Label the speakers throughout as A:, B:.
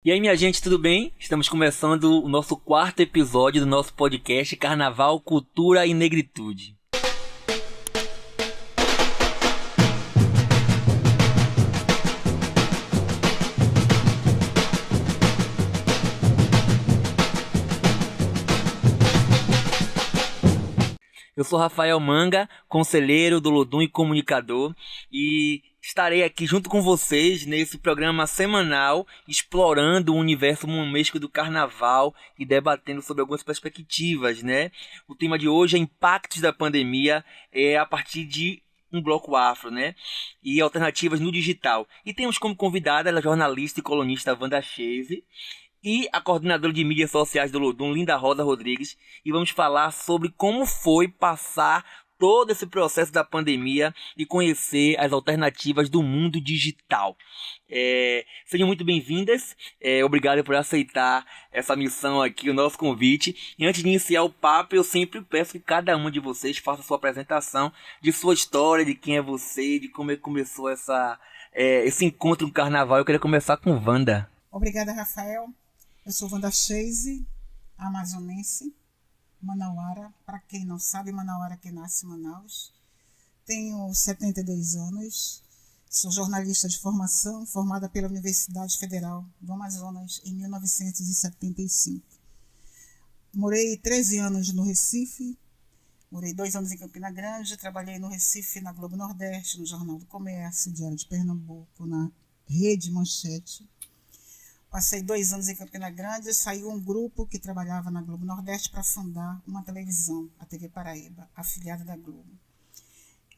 A: E aí, minha gente, tudo bem? Estamos começando o nosso quarto episódio do nosso podcast Carnaval, Cultura e Negritude. Eu sou Rafael Manga, conselheiro do Lodum e comunicador, e estarei aqui junto com vocês nesse programa semanal, explorando o universo momesco do carnaval e debatendo sobre algumas perspectivas, né? O tema de hoje é impactos da pandemia a partir de um bloco afro, né? E alternativas no digital. E temos como convidada a jornalista e colunista Wanda Chase e a coordenadora de mídias sociais do Lodum, Linda Rosa Rodrigues, e vamos falar sobre como foi passar todo esse processo da pandemia e conhecer as alternativas do mundo digital. Sejam muito bem-vindas, obrigado por aceitar essa missão aqui, o nosso convite. E antes de iniciar o papo, eu sempre peço que cada uma de vocês faça a sua apresentação de sua história, de quem é você, de como é que começou esse encontro no carnaval. Eu queria começar com Wanda.
B: Obrigada, Rafael. Eu sou Wanda Chase, amazonense, manauara. Para quem não sabe, manauara que nasce em Manaus. Tenho 72 anos, sou jornalista de formação, formada pela Universidade Federal do Amazonas em 1975. Morei 13 anos no Recife, morei 2 anos em Campina Grande, trabalhei no Recife na Globo Nordeste, no Jornal do Comércio, Diário de Pernambuco, na Rede Manchete. Passei 2 anos em Campina Grande e saiu um grupo que trabalhava na Globo Nordeste para fundar uma televisão, a TV Paraíba, afiliada da Globo.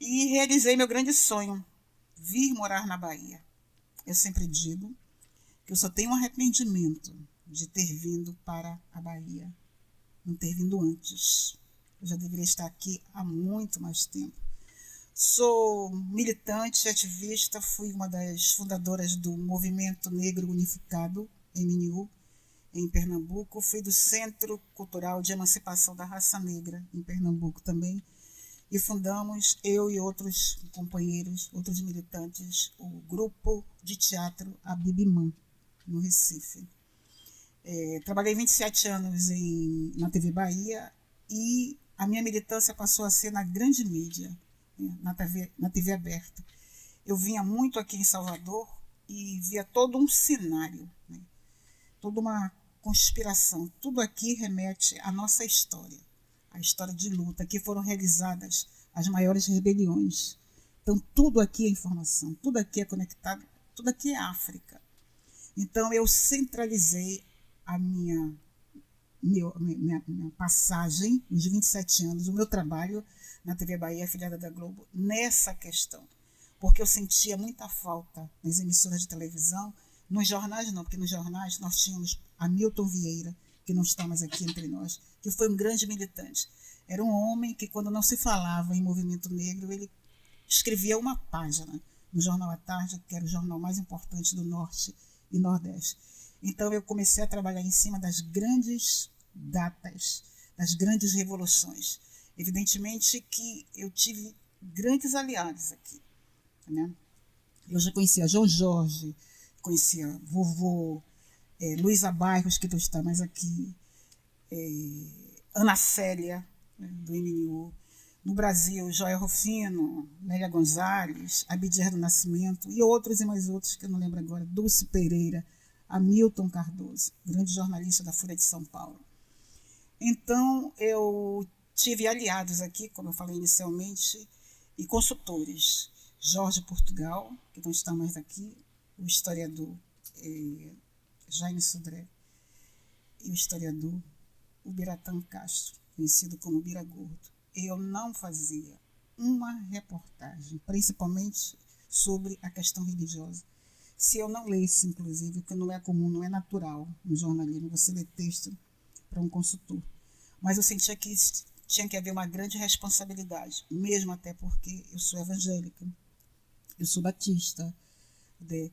B: E realizei meu grande sonho, vir morar na Bahia. Eu sempre digo que eu só tenho um arrependimento de ter vindo para a Bahia, não ter vindo antes. Eu já deveria estar aqui há muito mais tempo. Sou militante, ativista, fui uma das fundadoras do Movimento Negro Unificado, MNU, em Pernambuco. Fui do Centro Cultural de Emancipação da Raça Negra, em Pernambuco também. E fundamos, eu e outros companheiros, outros militantes, o grupo de teatro Abibimã, no Recife. Trabalhei 27 anos na TV Bahia e a minha militância passou a ser na grande mídia, na TV aberta. Eu vinha muito aqui em Salvador e via todo um cenário, né? Toda uma conspiração. Tudo aqui remete à nossa história, à história de luta, que foram realizadas as maiores rebeliões. Então, tudo aqui é informação, tudo aqui é conectado, tudo aqui é África. Então, eu centralizei a minha passagem, os 27 anos, o meu trabalho na TV Bahia, afiliada da Globo, nessa questão. Porque eu sentia muita falta nas emissoras de televisão, nos jornais não, porque nos jornais nós tínhamos Hamilton Vieira, que não está mais aqui entre nós, que foi um grande militante. Era um homem que, quando não se falava em movimento negro, ele escrevia uma página no Jornal à Tarde, que era o jornal mais importante do Norte e Nordeste. Então eu comecei a trabalhar em cima das grandes datas, das grandes revoluções. Evidentemente que eu tive grandes aliados aqui, né? Eu já conhecia João Jorge, conhecia vovô, Luísa Bairros, que não está mais aqui, Ana Célia, né, do MNU. No Brasil, Joel Rufino, Nélia Gonzalez, Abdias do Nascimento e outros e mais outros, que eu não lembro agora, Dulce Pereira, Hamilton Cardoso, grande jornalista da Folha de São Paulo. Então, eu tive aliados aqui, como eu falei inicialmente, e consultores. Jorge Portugal, que não está mais aqui, o historiador Jaime Sodré, e o historiador Ubiratã Castro, conhecido como Bira Gordo. Eu não fazia uma reportagem, principalmente sobre a questão religiosa, se eu não lesse, inclusive, o que não é comum, não é natural no jornalismo, você lê texto para um consultor. Mas eu sentia que tinha que haver uma grande responsabilidade, mesmo até porque eu sou evangélica, eu sou batista, né?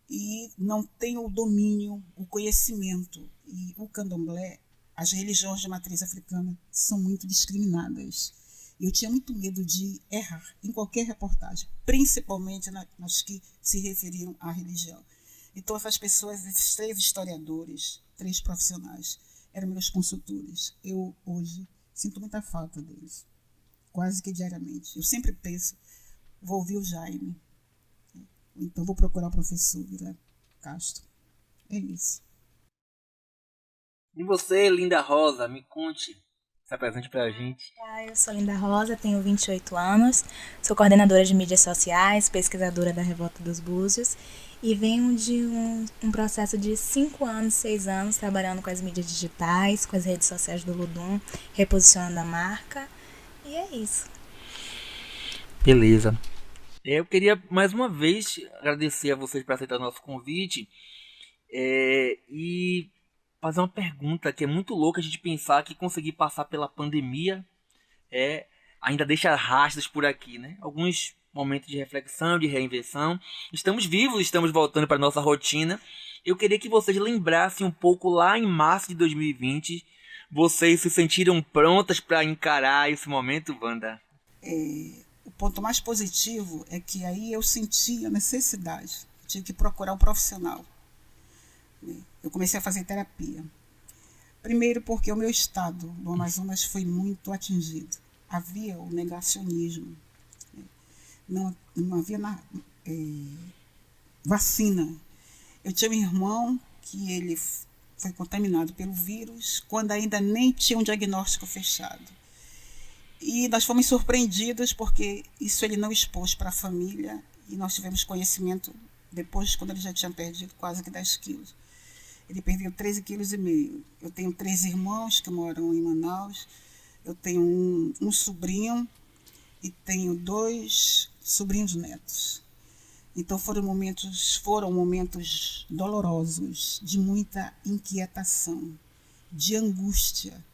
B: E não tenho o domínio, o conhecimento. E o candomblé, as religiões de matriz africana são muito discriminadas. Eu tinha muito medo de errar em qualquer reportagem, principalmente nas que se referiam à religião. Então, essas pessoas, esses 3 historiadores, 3 profissionais, eram meus consultores. Eu, hoje, sinto muita falta deles, quase que diariamente. Eu sempre penso, vou ouvir o Jaime, então vou procurar o professor Vila Castro. É isso.
A: E você, Linda Rosa, me conte, se apresente pra gente.
C: Eu sou Linda Rosa, tenho 28 anos, sou coordenadora de mídias sociais, pesquisadora da Revolta dos Búzios e venho de um processo de 5 anos, 6 anos, trabalhando com as mídias digitais, com as redes sociais do Ludum, reposicionando a marca, e é isso.
A: Beleza. Eu queria mais uma vez agradecer a vocês por aceitar o nosso convite e fazer uma pergunta que é muito louca a gente pensar que conseguir passar pela pandemia ainda deixa rastros por aqui, né? Alguns momentos de reflexão, de reinvenção. Estamos vivos, estamos voltando para nossa rotina. Eu queria que vocês lembrassem um pouco lá em março de 2020. Vocês se sentiram prontas para encarar esse momento, Wanda?
B: O ponto mais positivo é que aí eu senti a necessidade, tive que procurar um profissional. Eu comecei a fazer terapia. Primeiro porque o meu estado do Amazonas foi muito atingido. Havia o negacionismo. Não havia vacina. Eu tinha um irmão que ele foi contaminado pelo vírus quando ainda nem tinha um diagnóstico fechado. E nós fomos surpreendidos porque isso ele não expôs para a família e nós tivemos conhecimento depois, quando ele já tinha perdido quase que 10 quilos. Ele perdeu 13,5 quilos. Eu tenho 3 irmãos que moram em Manaus. Eu tenho um sobrinho e tenho 2 sobrinhos netos. Então foram momentos dolorosos, de muita inquietação, de angústia,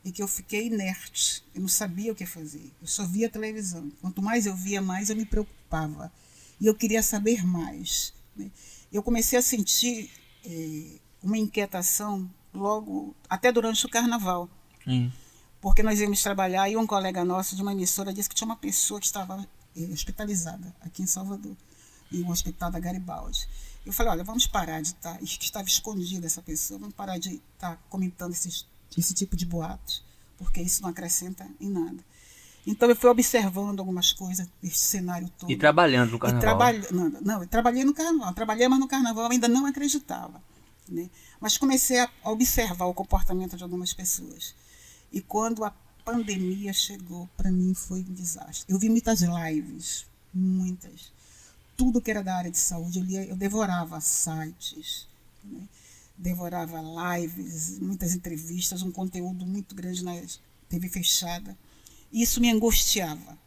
B: em que eu fiquei inerte. Eu não sabia o que fazer. Eu só via televisão. Quanto mais eu via, mais eu me preocupava. E eu queria saber mais. Eu comecei a sentir uma inquietação logo, até durante o carnaval. Porque nós íamos trabalhar e um colega nosso de uma emissora disse que tinha uma pessoa que estava hospitalizada aqui em Salvador, em um hospital da Garibaldi. Eu falei, olha, vamos parar de estar, que estava escondida essa pessoa, vamos parar de estar comentando esse tipo de boatos, porque isso não acrescenta em nada. Então eu fui observando algumas coisas desse cenário todo.
A: E trabalhando no carnaval.
B: Eu trabalhei no carnaval, mas no carnaval eu ainda não acreditava. Né? Mas comecei a observar o comportamento de algumas pessoas. E quando a pandemia chegou, para mim foi um desastre. Eu vi muitas lives, muitas. Tudo que era da área de saúde, eu devorava sites, né? Devorava lives, muitas entrevistas, um conteúdo muito grande na TV fechada. E isso me angustiava,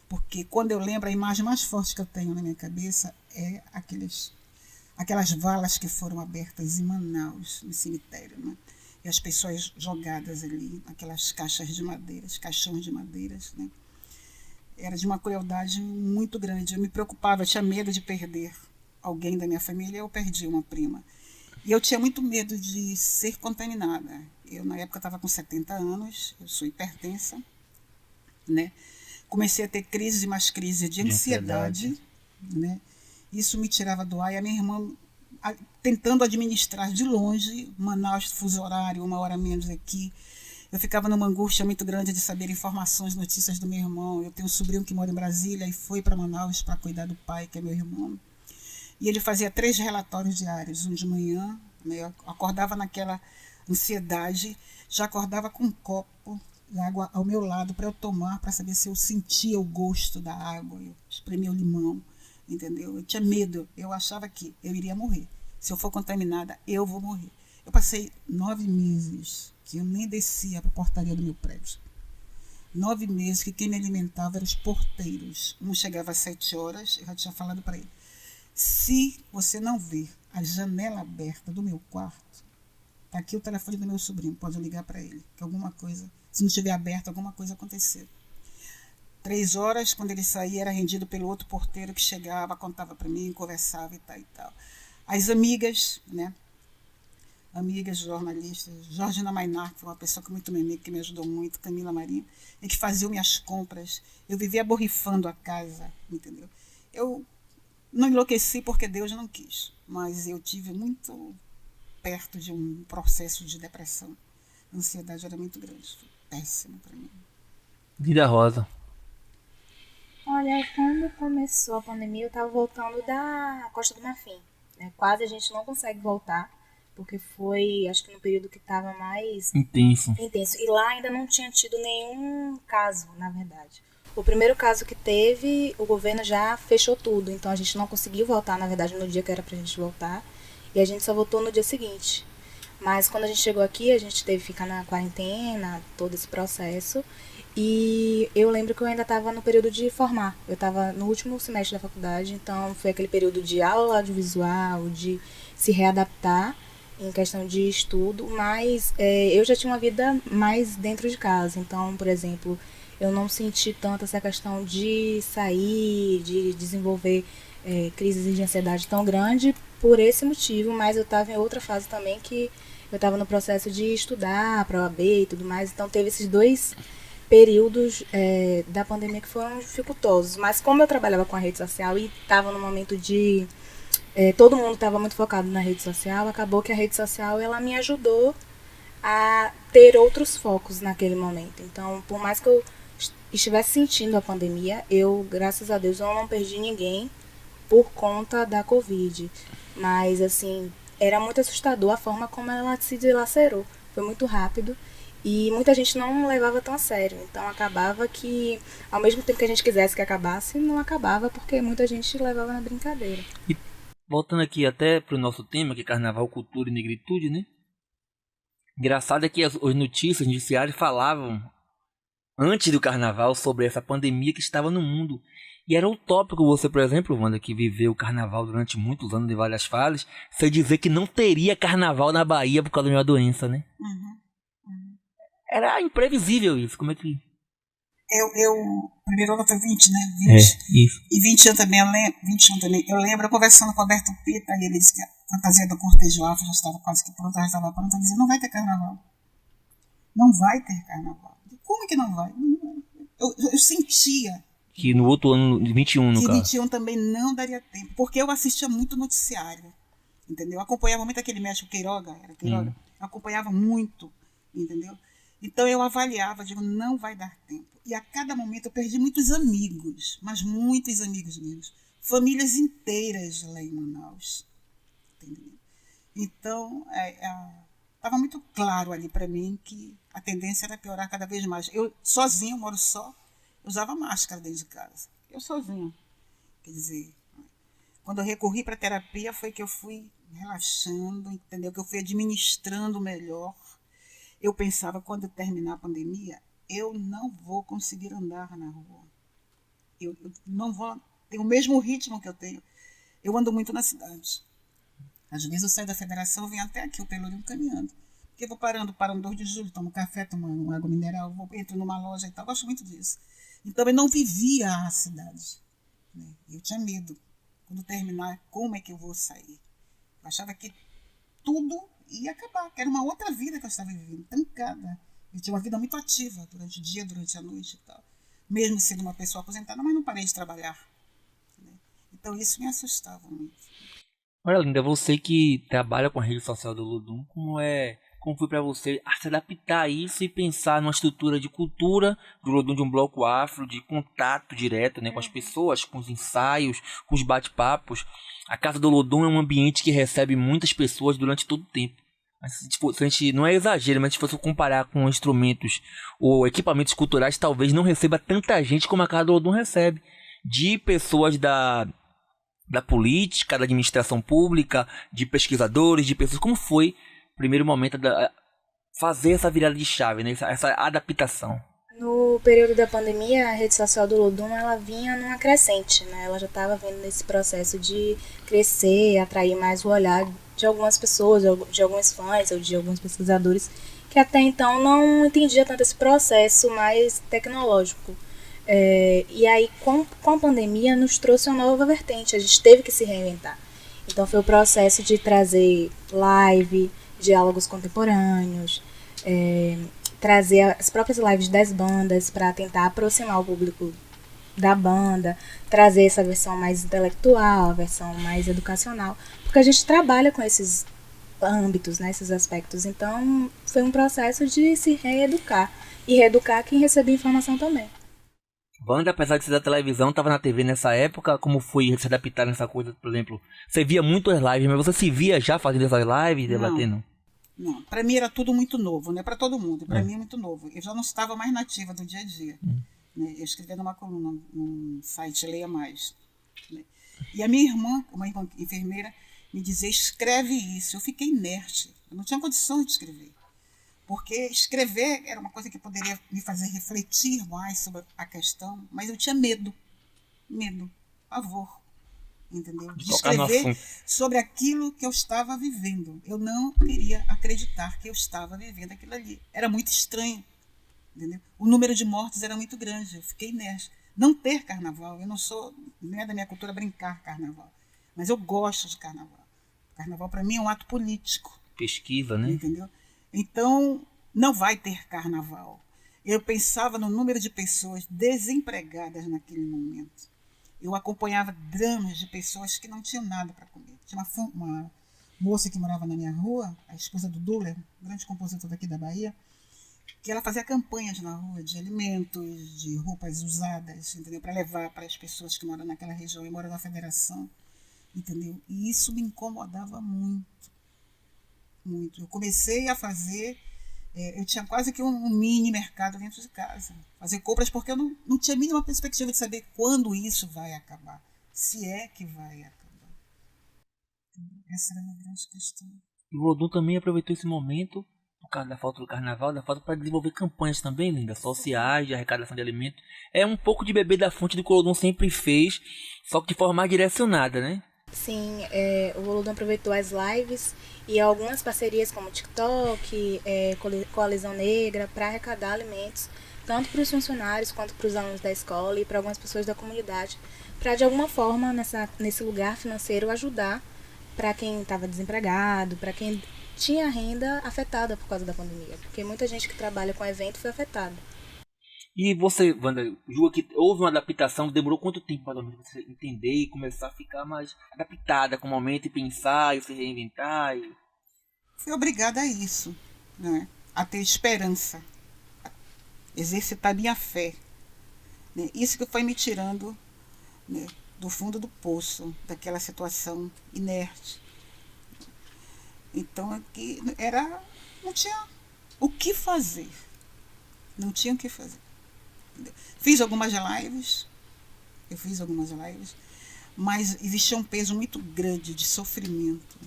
B: porque quando eu lembro, a imagem mais forte que eu tenho na minha cabeça é aquelas valas que foram abertas em Manaus, no cemitério, né? E as pessoas jogadas ali, naquelas caixões de madeiras, né? Era de uma crueldade muito grande. Eu me preocupava, eu tinha medo de perder alguém da minha família. Eu perdi uma prima. E eu tinha muito medo de ser contaminada. Eu, na época, estava com 70 anos, eu sou hipertensa, né? Comecei a ter crises e mais crises de ansiedade, né? Isso me tirava do ar. E a minha irmã, tentando administrar de longe, Manaus, fuso horário, 1 hora menos aqui. Eu ficava numa angústia muito grande de saber informações, notícias do meu irmão. Eu tenho um sobrinho que mora em Brasília e foi para Manaus para cuidar do pai, que é meu irmão. E ele fazia 3 relatórios diários, um de manhã, né? Eu acordava naquela ansiedade, já acordava com um copo de água ao meu lado para eu tomar, para saber se eu sentia o gosto da água. Eu espremia o limão, entendeu? Eu tinha medo, eu achava que eu iria morrer. Se eu for contaminada, eu vou morrer. Eu passei 9 meses que eu nem descia para a portaria do meu prédio. 9 meses que quem me alimentava eram os porteiros. Um chegava às 7 horas, eu já tinha falado para ele, se você não ver a janela aberta do meu quarto, tá aqui o telefone do meu sobrinho, pode ligar para ele, que alguma coisa, se não estiver aberto, alguma coisa aconteceu. 3 horas, quando ele saía, era rendido pelo outro porteiro que chegava, contava para mim, conversava e tal e tal. As amigas, né? Amigas jornalistas, Georgina Mainar, que foi uma pessoa que muito me amiga, que me ajudou muito, Camila Marinho, e que faziam minhas compras. Eu vivia borrifando a casa, entendeu? Eu Não enlouqueci porque Deus não quis, mas eu tive muito perto de um processo de depressão. A ansiedade era muito grande, foi péssimo para mim.
A: Vida Rosa.
C: Olha, quando começou a pandemia, eu tava voltando da Costa do Marfim, né? Quase a gente não consegue voltar, porque foi, acho que no período que tava mais
A: Intenso.
C: intenso. E lá ainda não tinha tido nenhum caso, na verdade. O primeiro caso que teve, o governo já fechou tudo, então a gente não conseguiu voltar, na verdade, no dia que era pra gente voltar, e a gente só voltou no dia seguinte. Mas quando a gente chegou aqui, a gente teve que ficar na quarentena, todo esse processo. E eu lembro que eu ainda estava no período de formar. Eu estava no último semestre da faculdade, então foi aquele período de aula audiovisual, de se readaptar em questão de estudo, mas eu já tinha uma vida mais dentro de casa. Então, por exemplo, eu não senti tanto essa questão de sair, de desenvolver crises de ansiedade tão grande por esse motivo, mas eu estava em outra fase também que eu estava no processo de estudar para a OAB e tudo mais, então teve esses dois períodos da pandemia que foram dificultosos, mas como eu trabalhava com a rede social e estava no momento de todo mundo estava muito focado na rede social, acabou que a rede social ela me ajudou a ter outros focos naquele momento. Então, por mais que eu estivesse sentindo a pandemia, eu, graças a Deus, eu não perdi ninguém por conta da Covid. Mas, assim, era muito assustador a forma como ela se dilacerou. Foi muito rápido e muita gente não levava tão a sério. Então, acabava que, ao mesmo tempo que a gente quisesse que acabasse, não acabava porque muita gente levava na brincadeira.
A: E voltando aqui até pro nosso tema, que é Carnaval, Cultura e Negritude, né? Engraçado é que as notícias noticiárias falavam antes do Carnaval sobre essa pandemia que estava no mundo. E era utópico você, por exemplo, Wanda, que viveu o Carnaval durante muitos anos em várias fases, você dizer que não teria Carnaval na Bahia por causa de uma doença, né? Era imprevisível isso. Como é que...
B: Primeiro ano foi 20, né? 20.
A: Isso.
B: E 21 também, eu lembro eu conversando com o Alberto Pita, e ele disse que a fantasia do cortejo afro já estava quase que pronta, já estava pronta, ele dizia, não vai ter carnaval. Não vai ter carnaval. Como é que não vai? Eu sentia.
A: Que no outro ano, 21, no
B: que
A: caso.
B: 21 também não daria tempo, porque eu assistia muito noticiário, entendeu? Eu acompanhava muito aquele médico Queiroga, eu acompanhava muito, entendeu? Então eu avaliava, digo, não vai dar tempo. E a cada momento eu perdi muitos amigos, mas muitos amigos meus. Famílias inteiras lá em Manaus. Entendeu? Então, estava muito claro ali para mim que a tendência era piorar cada vez mais. Eu sozinha, eu moro só, usava máscara dentro de casa. Eu sozinha. Quer dizer, quando eu recorri para a terapia foi que eu fui relaxando, entendeu? Que eu fui administrando melhor. Eu pensava, quando terminar a pandemia, eu não vou conseguir andar na rua. Eu não vou ter o mesmo ritmo que eu tenho. Eu ando muito na cidade. Às vezes eu saio da federação e venho até aqui, o Pelourinho, caminhando. Porque eu vou parando 2 de julho, tomo café, tomo uma água mineral, entro numa loja e tal. Eu gosto muito disso. Então eu não vivia a cidade. Né? Eu tinha medo. Quando terminar, como é que eu vou sair? Eu achava que tudo ia acabar, que era uma outra vida que eu estava vivendo, trancada. Eu tinha uma vida muito ativa durante o dia, durante a noite e tal. Mesmo sendo uma pessoa aposentada, mas não parei de trabalhar. Né? Então isso me assustava muito.
A: Olha, Linda, você que trabalha com a rede social do Olodum, como foi para você se adaptar a isso e pensar numa estrutura de cultura do Olodum, de um bloco afro, de contato direto, né, com as pessoas, com os ensaios, com os bate-papos. A Casa do Olodum é um ambiente que recebe muitas pessoas durante todo o tempo. Tipo, se a gente, não é exagero, mas se fosse comparar com instrumentos ou equipamentos culturais, talvez não receba tanta gente como a Casa do Olodum recebe. De pessoas da política, da administração pública, de pesquisadores, de pessoas. Como foi o primeiro momento fazer essa virada de chave, né? Essa adaptação?
C: No período da pandemia, a rede social do Olodum, ela vinha numa crescente, né? Ela já estava vindo nesse processo de crescer, atrair mais o olhar de algumas pessoas, de alguns fãs ou de alguns pesquisadores que até então não entendia tanto esse processo mais tecnológico. E aí, com a pandemia, nos trouxe uma nova vertente, a gente teve que se reinventar. Então foi o processo de trazer live, diálogos contemporâneos, trazer as próprias lives das bandas para tentar aproximar o público da banda, trazer essa versão mais intelectual, a versão mais educacional, porque a gente trabalha com esses âmbitos, né, esses aspectos. Então, foi um processo de se reeducar e reeducar quem recebia informação também.
A: Wanda, apesar de ser da televisão, estava na TV nessa época, como foi se adaptar nessa coisa, por exemplo? Você via muito as lives, mas você se via já fazendo essas lives, debatendo?
B: Não, para mim era tudo muito novo, né? Para todo mundo, para mim é muito novo. Eu já não estava mais nativa do dia a dia. Né? Eu escrevia numa coluna, num site Leia Mais. Né? E a minha irmã, uma irmã enfermeira, me dizia, escreve isso. Eu fiquei inerte, eu não tinha condição de escrever. Porque escrever era uma coisa que poderia me fazer refletir mais sobre a questão, mas eu tinha medo, pavor. Entendeu? De escrever sobre aquilo que eu estava vivendo. Eu não queria acreditar que eu estava vivendo aquilo ali. Era muito estranho. Entendeu? O número de mortes era muito grande. Eu fiquei nessa. Não ter carnaval. Eu não é da minha cultura brincar carnaval. Mas eu gosto de carnaval. Carnaval, para mim, é um ato político.
A: Pesquisa, né?
B: Entendeu? Então, não vai ter carnaval. Eu pensava no número de pessoas desempregadas naquele momento. Eu acompanhava dramas de pessoas que não tinham nada para comer. Tinha uma moça que morava na minha rua, a esposa do Duller, grande compositor daqui da Bahia, que ela fazia campanhas na rua de alimentos, de roupas usadas, entendeu? Para levar para as pessoas que moram naquela região. Eu moro na Federação, entendeu? E isso me incomodava muito, muito. Eu comecei a fazer... eu tinha quase que um mini mercado dentro de casa. Fazer compras porque eu não tinha a mínima perspectiva de saber quando isso vai acabar. Se é que vai acabar. Essa era a minha grande questão.
A: E o Olodum também aproveitou esse momento, por causa da falta do carnaval, da falta para desenvolver campanhas também, Linda, sociais, de arrecadação de alimentos. É um pouco de beber da fonte do que o Olodum sempre fez, só que de forma mais direcionada, né?
C: Sim, o Olodum aproveitou as lives e algumas parcerias como o TikTok, Coalizão Negra, para arrecadar alimentos, tanto para os funcionários quanto para os alunos da escola e para algumas pessoas da comunidade, para de alguma forma, nesse lugar financeiro, ajudar para quem estava desempregado, para quem tinha renda afetada por causa da pandemia, porque muita gente que trabalha com evento foi afetada.
A: E você, Wanda, julga que houve uma adaptação, demorou quanto tempo para você entender e começar a ficar mais adaptada com o momento e pensar e se reinventar?
B: Fui obrigada a isso, né? A ter esperança, a exercitar minha fé. Né? Isso que foi me tirando, né, do fundo do poço, daquela situação inerte. Então, aqui não tinha o que fazer. Não tinha o que fazer. Fiz algumas lives, mas existia um peso muito grande de sofrimento,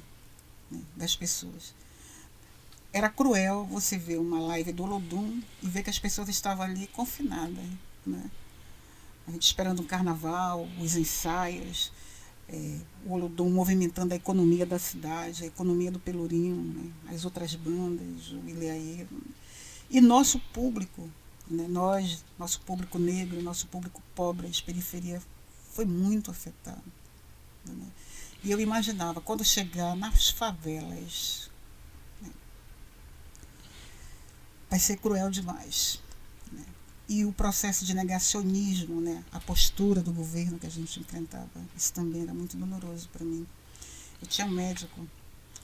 B: né, das pessoas. Era cruel você ver uma live do Olodum e ver que as pessoas estavam ali confinadas, né? A gente esperando um carnaval, os ensaios, o Olodum movimentando a economia da cidade, a economia do Pelourinho, né, as outras bandas, o Ilhaê. E nosso público, né, nosso público negro, nosso público pobre, as periferias, foi muito afetado. Né? E eu imaginava, quando chegar nas favelas, né, vai ser cruel demais. Né? E o processo de negacionismo, né, a postura do governo que a gente enfrentava, isso também era muito doloroso para mim. Eu tinha um médico,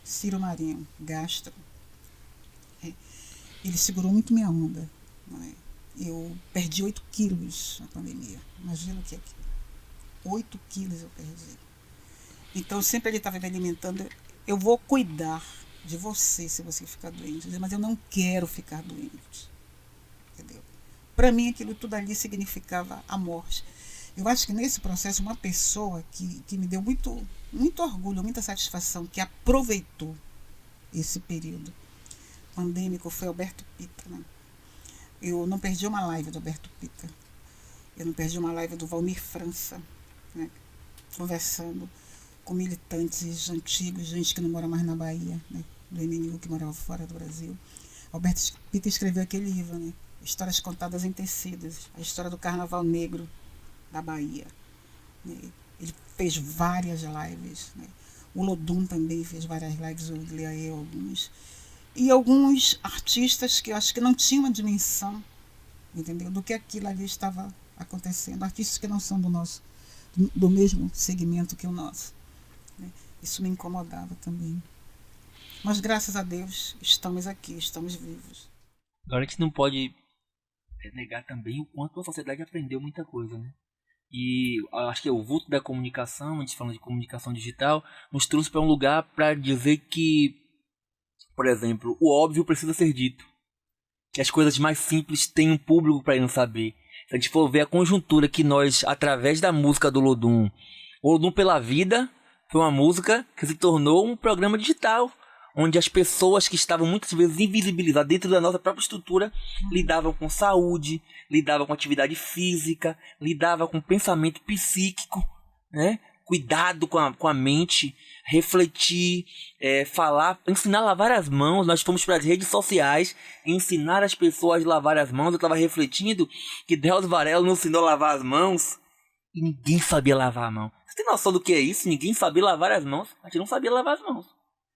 B: Ciro Marinho, gastro. Ele segurou muito minha onda. Né? Eu perdi 8 quilos na pandemia. Imagina o que é que 8 quilos eu perdi. Então, sempre ele estava me alimentando. Eu vou cuidar de você se você ficar doente. Mas eu não quero ficar doente. Entendeu? Para mim, aquilo tudo ali significava a morte. Eu acho que nesse processo, uma pessoa que me deu muito orgulho, muita satisfação, que aproveitou esse período pandêmico, foi Alberto Pita. Né? Eu não perdi uma live do Alberto Pita. Eu não perdi uma live do Valmir França, né? Conversando com militantes antigos, gente que não mora mais na Bahia, né? Do MNU, que morava fora do Brasil. Alberto Pita escreveu aquele livro, né? Histórias Contadas em Tecidos, a história do Carnaval Negro da Bahia. Né? Ele fez várias lives. Né? O Olodum também fez várias lives, eu li aí alguns. E alguns artistas que eu acho que não tinham uma dimensão, entendeu, do que aquilo ali estava acontecendo, artistas que não são do mesmo segmento que o nosso, né? Isso me incomodava também. Mas graças a Deus estamos aqui, estamos vivos.
A: Agora a gente não pode negar também o quanto a sociedade aprendeu muita coisa, né? E acho que o vulto da comunicação, a gente falando de comunicação digital, nos trouxe para um lugar para dizer que, por exemplo, o óbvio precisa ser dito. Que as coisas mais simples têm um público para não saber. Se a gente for ver a conjuntura que nós, através da música do Olodum, o Olodum pela Vida foi uma música que se tornou um programa digital, onde as pessoas que estavam muitas vezes invisibilizadas dentro da nossa própria estrutura lidavam com saúde, lidavam com atividade física, lidavam com pensamento psíquico, né? Cuidado com a mente, refletir, falar, ensinar a lavar as mãos. Nós fomos para as redes sociais ensinar as pessoas a lavar as mãos. Eu estava refletindo que Drauzio Varela nos ensinou a lavar as mãos e ninguém sabia lavar a mão. Você tem noção do que é isso? Ninguém sabia lavar as mãos. A gente não sabia lavar as mãos.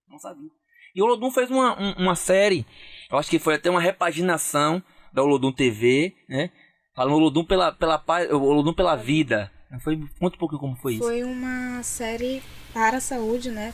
A: Não sabia. E o Olodum fez uma série, eu acho que foi até uma repaginação da Olodum TV, né? Falando Olodum Olodum pela Vida. Conta um pouquinho como foi isso.
C: Foi uma série para a saúde, né?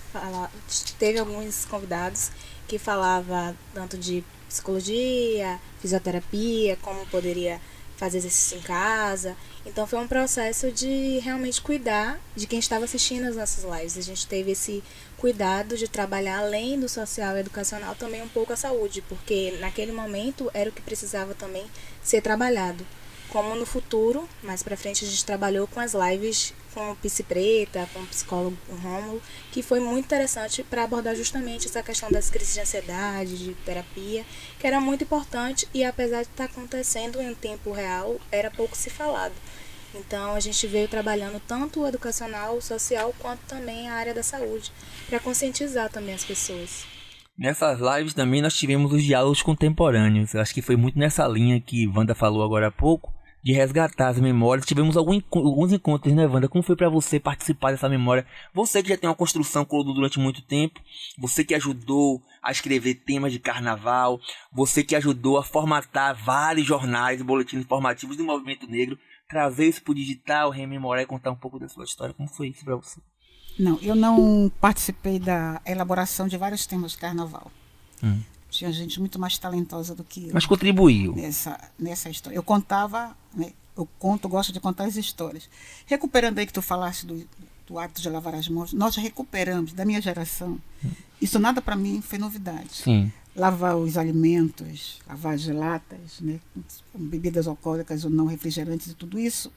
C: Teve alguns convidados que falavam tanto de psicologia, fisioterapia, como poderia fazer exercício em casa. Então foi um processo de realmente cuidar de quem estava assistindo as nossas lives. A gente teve esse cuidado de trabalhar além do social e educacional também um pouco a saúde, porque naquele momento era o que precisava também ser trabalhado. Como no futuro, mais pra frente, a gente trabalhou com as lives com o Psi Preta, com o psicólogo Rômulo, que foi muito interessante para abordar justamente essa questão das crises de ansiedade, de terapia, que era muito importante e apesar de estar acontecendo em tempo real, era pouco se falado. Então a gente veio trabalhando tanto o educacional, o social, quanto também a área da saúde, para conscientizar também as pessoas.
A: Nessas lives também nós tivemos os diálogos contemporâneos. Eu acho que foi muito nessa linha que Wanda falou agora há pouco, de resgatar as memórias. Tivemos alguns encontros, né, Wanda? Como foi para você participar dessa memória? Você que já tem uma construção com o Olodum durante muito tempo, você que ajudou a escrever temas de carnaval, você que ajudou a formatar vários jornais e boletins informativos do movimento negro, trazer isso para o digital, rememorar e contar um pouco da sua história. Como foi isso para você?
B: Não, eu não participei da elaboração de vários temas de carnaval. Tinha gente muito mais talentosa do que eu.
A: Mas contribuiu.
B: Nessa história. Eu contava, né, gosto de contar as histórias. Recuperando aí que tu falaste do hábito de lavar as mãos, nós recuperamos, da minha geração, isso nada para mim foi novidade.
A: Sim.
B: Lavar os alimentos, lavar as latas, né, com bebidas alcoólicas ou não, refrigerantes e tudo isso,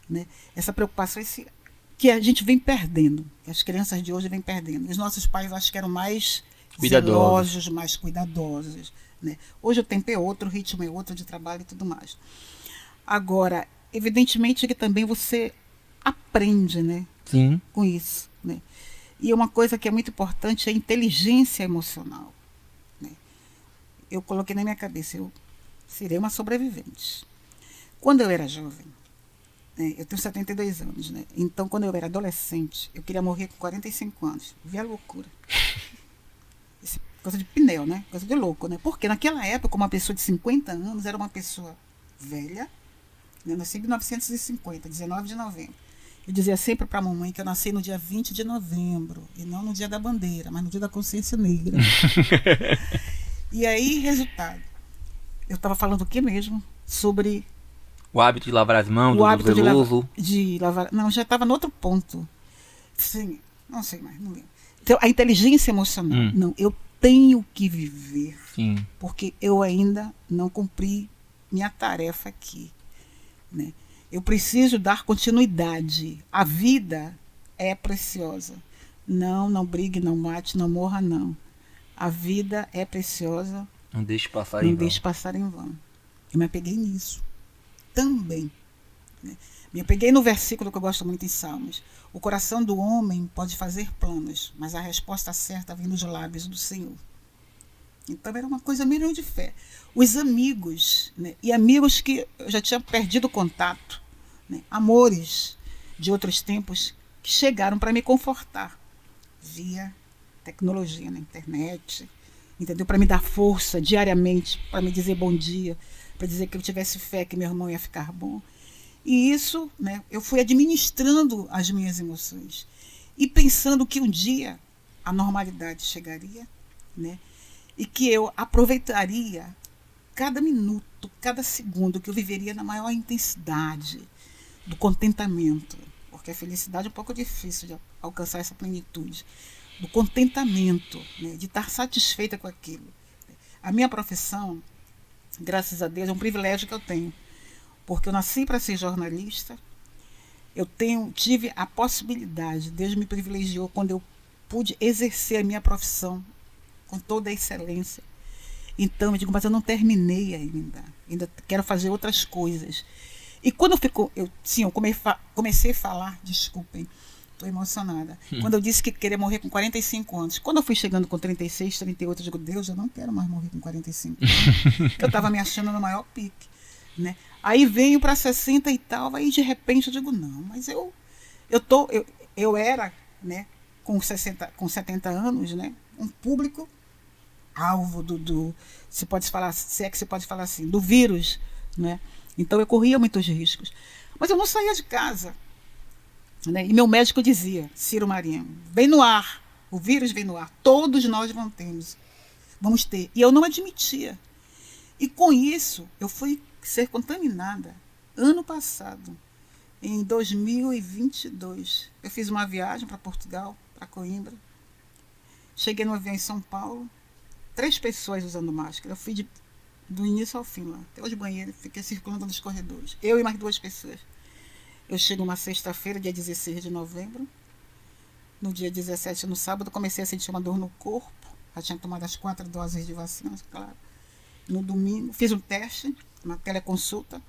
B: né, essa preocupação, que a gente vem perdendo, que as crianças de hoje vêm perdendo. Os nossos pais, acho que eram mais zelosos, mais cuidadosos, né? Hoje o tempo é outro, o ritmo é outro de trabalho e tudo mais. Agora, evidentemente que também você aprende, né?
A: Sim.
B: Com isso, né? E uma coisa que é muito importante é a inteligência emocional, né? Eu coloquei na minha cabeça, eu serei uma sobrevivente. Quando eu era jovem, né, eu tenho 72 anos, né? Então, quando eu era adolescente, eu queria morrer com 45 anos. Vê a loucura. Coisa de pneu, né? Coisa de louco, né? Porque naquela época, uma pessoa de 50 anos era uma pessoa velha, né? Nasci em 1950, 19 de novembro. Eu dizia sempre para a mamãe que eu nasci no dia 20 de novembro, e não no dia da bandeira, mas no dia da consciência negra. E aí, resultado. Eu estava falando o que mesmo? Sobre
A: o hábito de lavar as mãos,
B: o hábito
A: de
B: lavar. Não, já estava no outro ponto. Sim, não sei mais, não lembro. Então, a inteligência emocional. Não, eu tenho que viver.
A: Sim.
B: Porque eu ainda não cumpri minha tarefa aqui, né? Eu preciso dar continuidade. A vida é preciosa. Não brigue, não mate, não morra, não. A vida é preciosa.
A: Não deixe passar em vão.
B: Não deixe passar em vão. Eu me apeguei nisso também, né? Me apeguei no versículo que eu gosto muito em Salmos. O coração do homem pode fazer planos, mas a resposta certa vem dos lábios do Senhor. Então era uma coisa meio de fé. Os amigos, né? E amigos que eu já tinha perdido contato, né? Amores de outros tempos que chegaram para me confortar via tecnologia na internet, entendeu? Para me dar força diariamente, para me dizer bom dia, para dizer que eu tivesse fé que meu irmão ia ficar bom. E isso, né, eu fui administrando as minhas emoções e pensando que um dia a normalidade chegaria, né, e que eu aproveitaria cada minuto, cada segundo, que eu viveria na maior intensidade do contentamento, porque a felicidade é um pouco difícil de alcançar essa plenitude, do contentamento, né, de estar satisfeita com aquilo. A minha profissão, graças a Deus, é um privilégio que eu tenho, porque eu nasci para ser jornalista, tive a possibilidade, Deus me privilegiou quando eu pude exercer a minha profissão com toda a excelência. Então eu digo, mas eu não terminei ainda quero fazer outras coisas. E quando eu comecei a falar, desculpem, estou emocionada. Quando eu disse que queria morrer com 45 anos, quando eu fui chegando com 36, 38, eu digo, Deus, eu não quero mais morrer com 45 anos, porque eu estava me achando no maior pique, né? Aí venho para 60 e tal, aí de repente eu digo, não, mas eu era, né, com 70 anos, né, um público alvo se é que se pode falar assim, do vírus, né? Então eu corria muitos riscos. Mas eu não saía de casa, né? E meu médico dizia, Ciro Marinho, vem no ar, o vírus vem no ar, todos nós vamos ter. E eu não admitia. E com isso, eu fui ser contaminada ano passado, em 2022. Eu fiz uma viagem para Portugal, para Coimbra. Cheguei no avião em São Paulo, 3 pessoas usando máscara. Eu fui do início ao fim lá, até os banheiros, fiquei circulando nos corredores. Eu e mais 2 pessoas. Eu chego uma sexta-feira, dia 16 de novembro. No dia 17, no sábado, comecei a sentir uma dor no corpo. Já tinha tomado as 4 doses de vacina, claro. No domingo, fiz um teste, uma teleconsulta.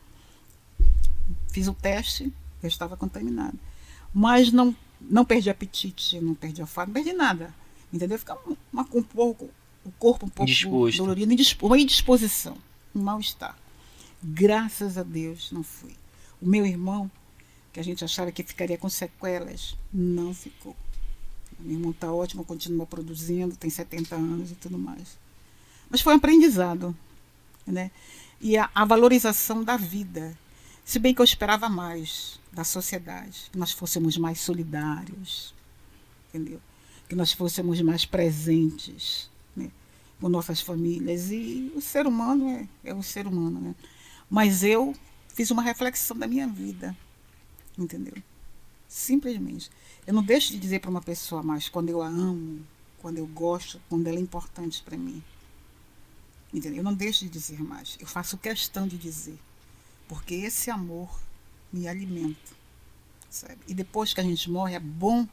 B: Fiz o teste, eu estava contaminada. Mas não perdi apetite, não perdi a fome, não perdi nada. Entendeu? Ficava o corpo um pouco
A: indisposto,
B: dolorido, uma indisposição, um mal-estar. Graças a Deus não fui. O meu irmão, que a gente achava que ficaria com sequelas, não ficou. O meu irmão está ótimo, continua produzindo, tem 70 anos e tudo mais. Mas foi um aprendizado, né? E a valorização da vida. Se bem que eu esperava mais da sociedade, que nós fôssemos mais solidários, entendeu? Que nós fôssemos mais presentes, né, com nossas famílias. E o ser humano é o ser humano, né? Mas eu fiz uma reflexão da minha vida, entendeu? Simplesmente. Eu não deixo de dizer para uma pessoa mais quando eu a amo, quando eu gosto, quando ela é importante para mim. Entendeu? Eu não deixo de dizer mais. Eu faço questão de dizer. Porque esse amor me alimenta, sabe? E depois que a gente morre, é bom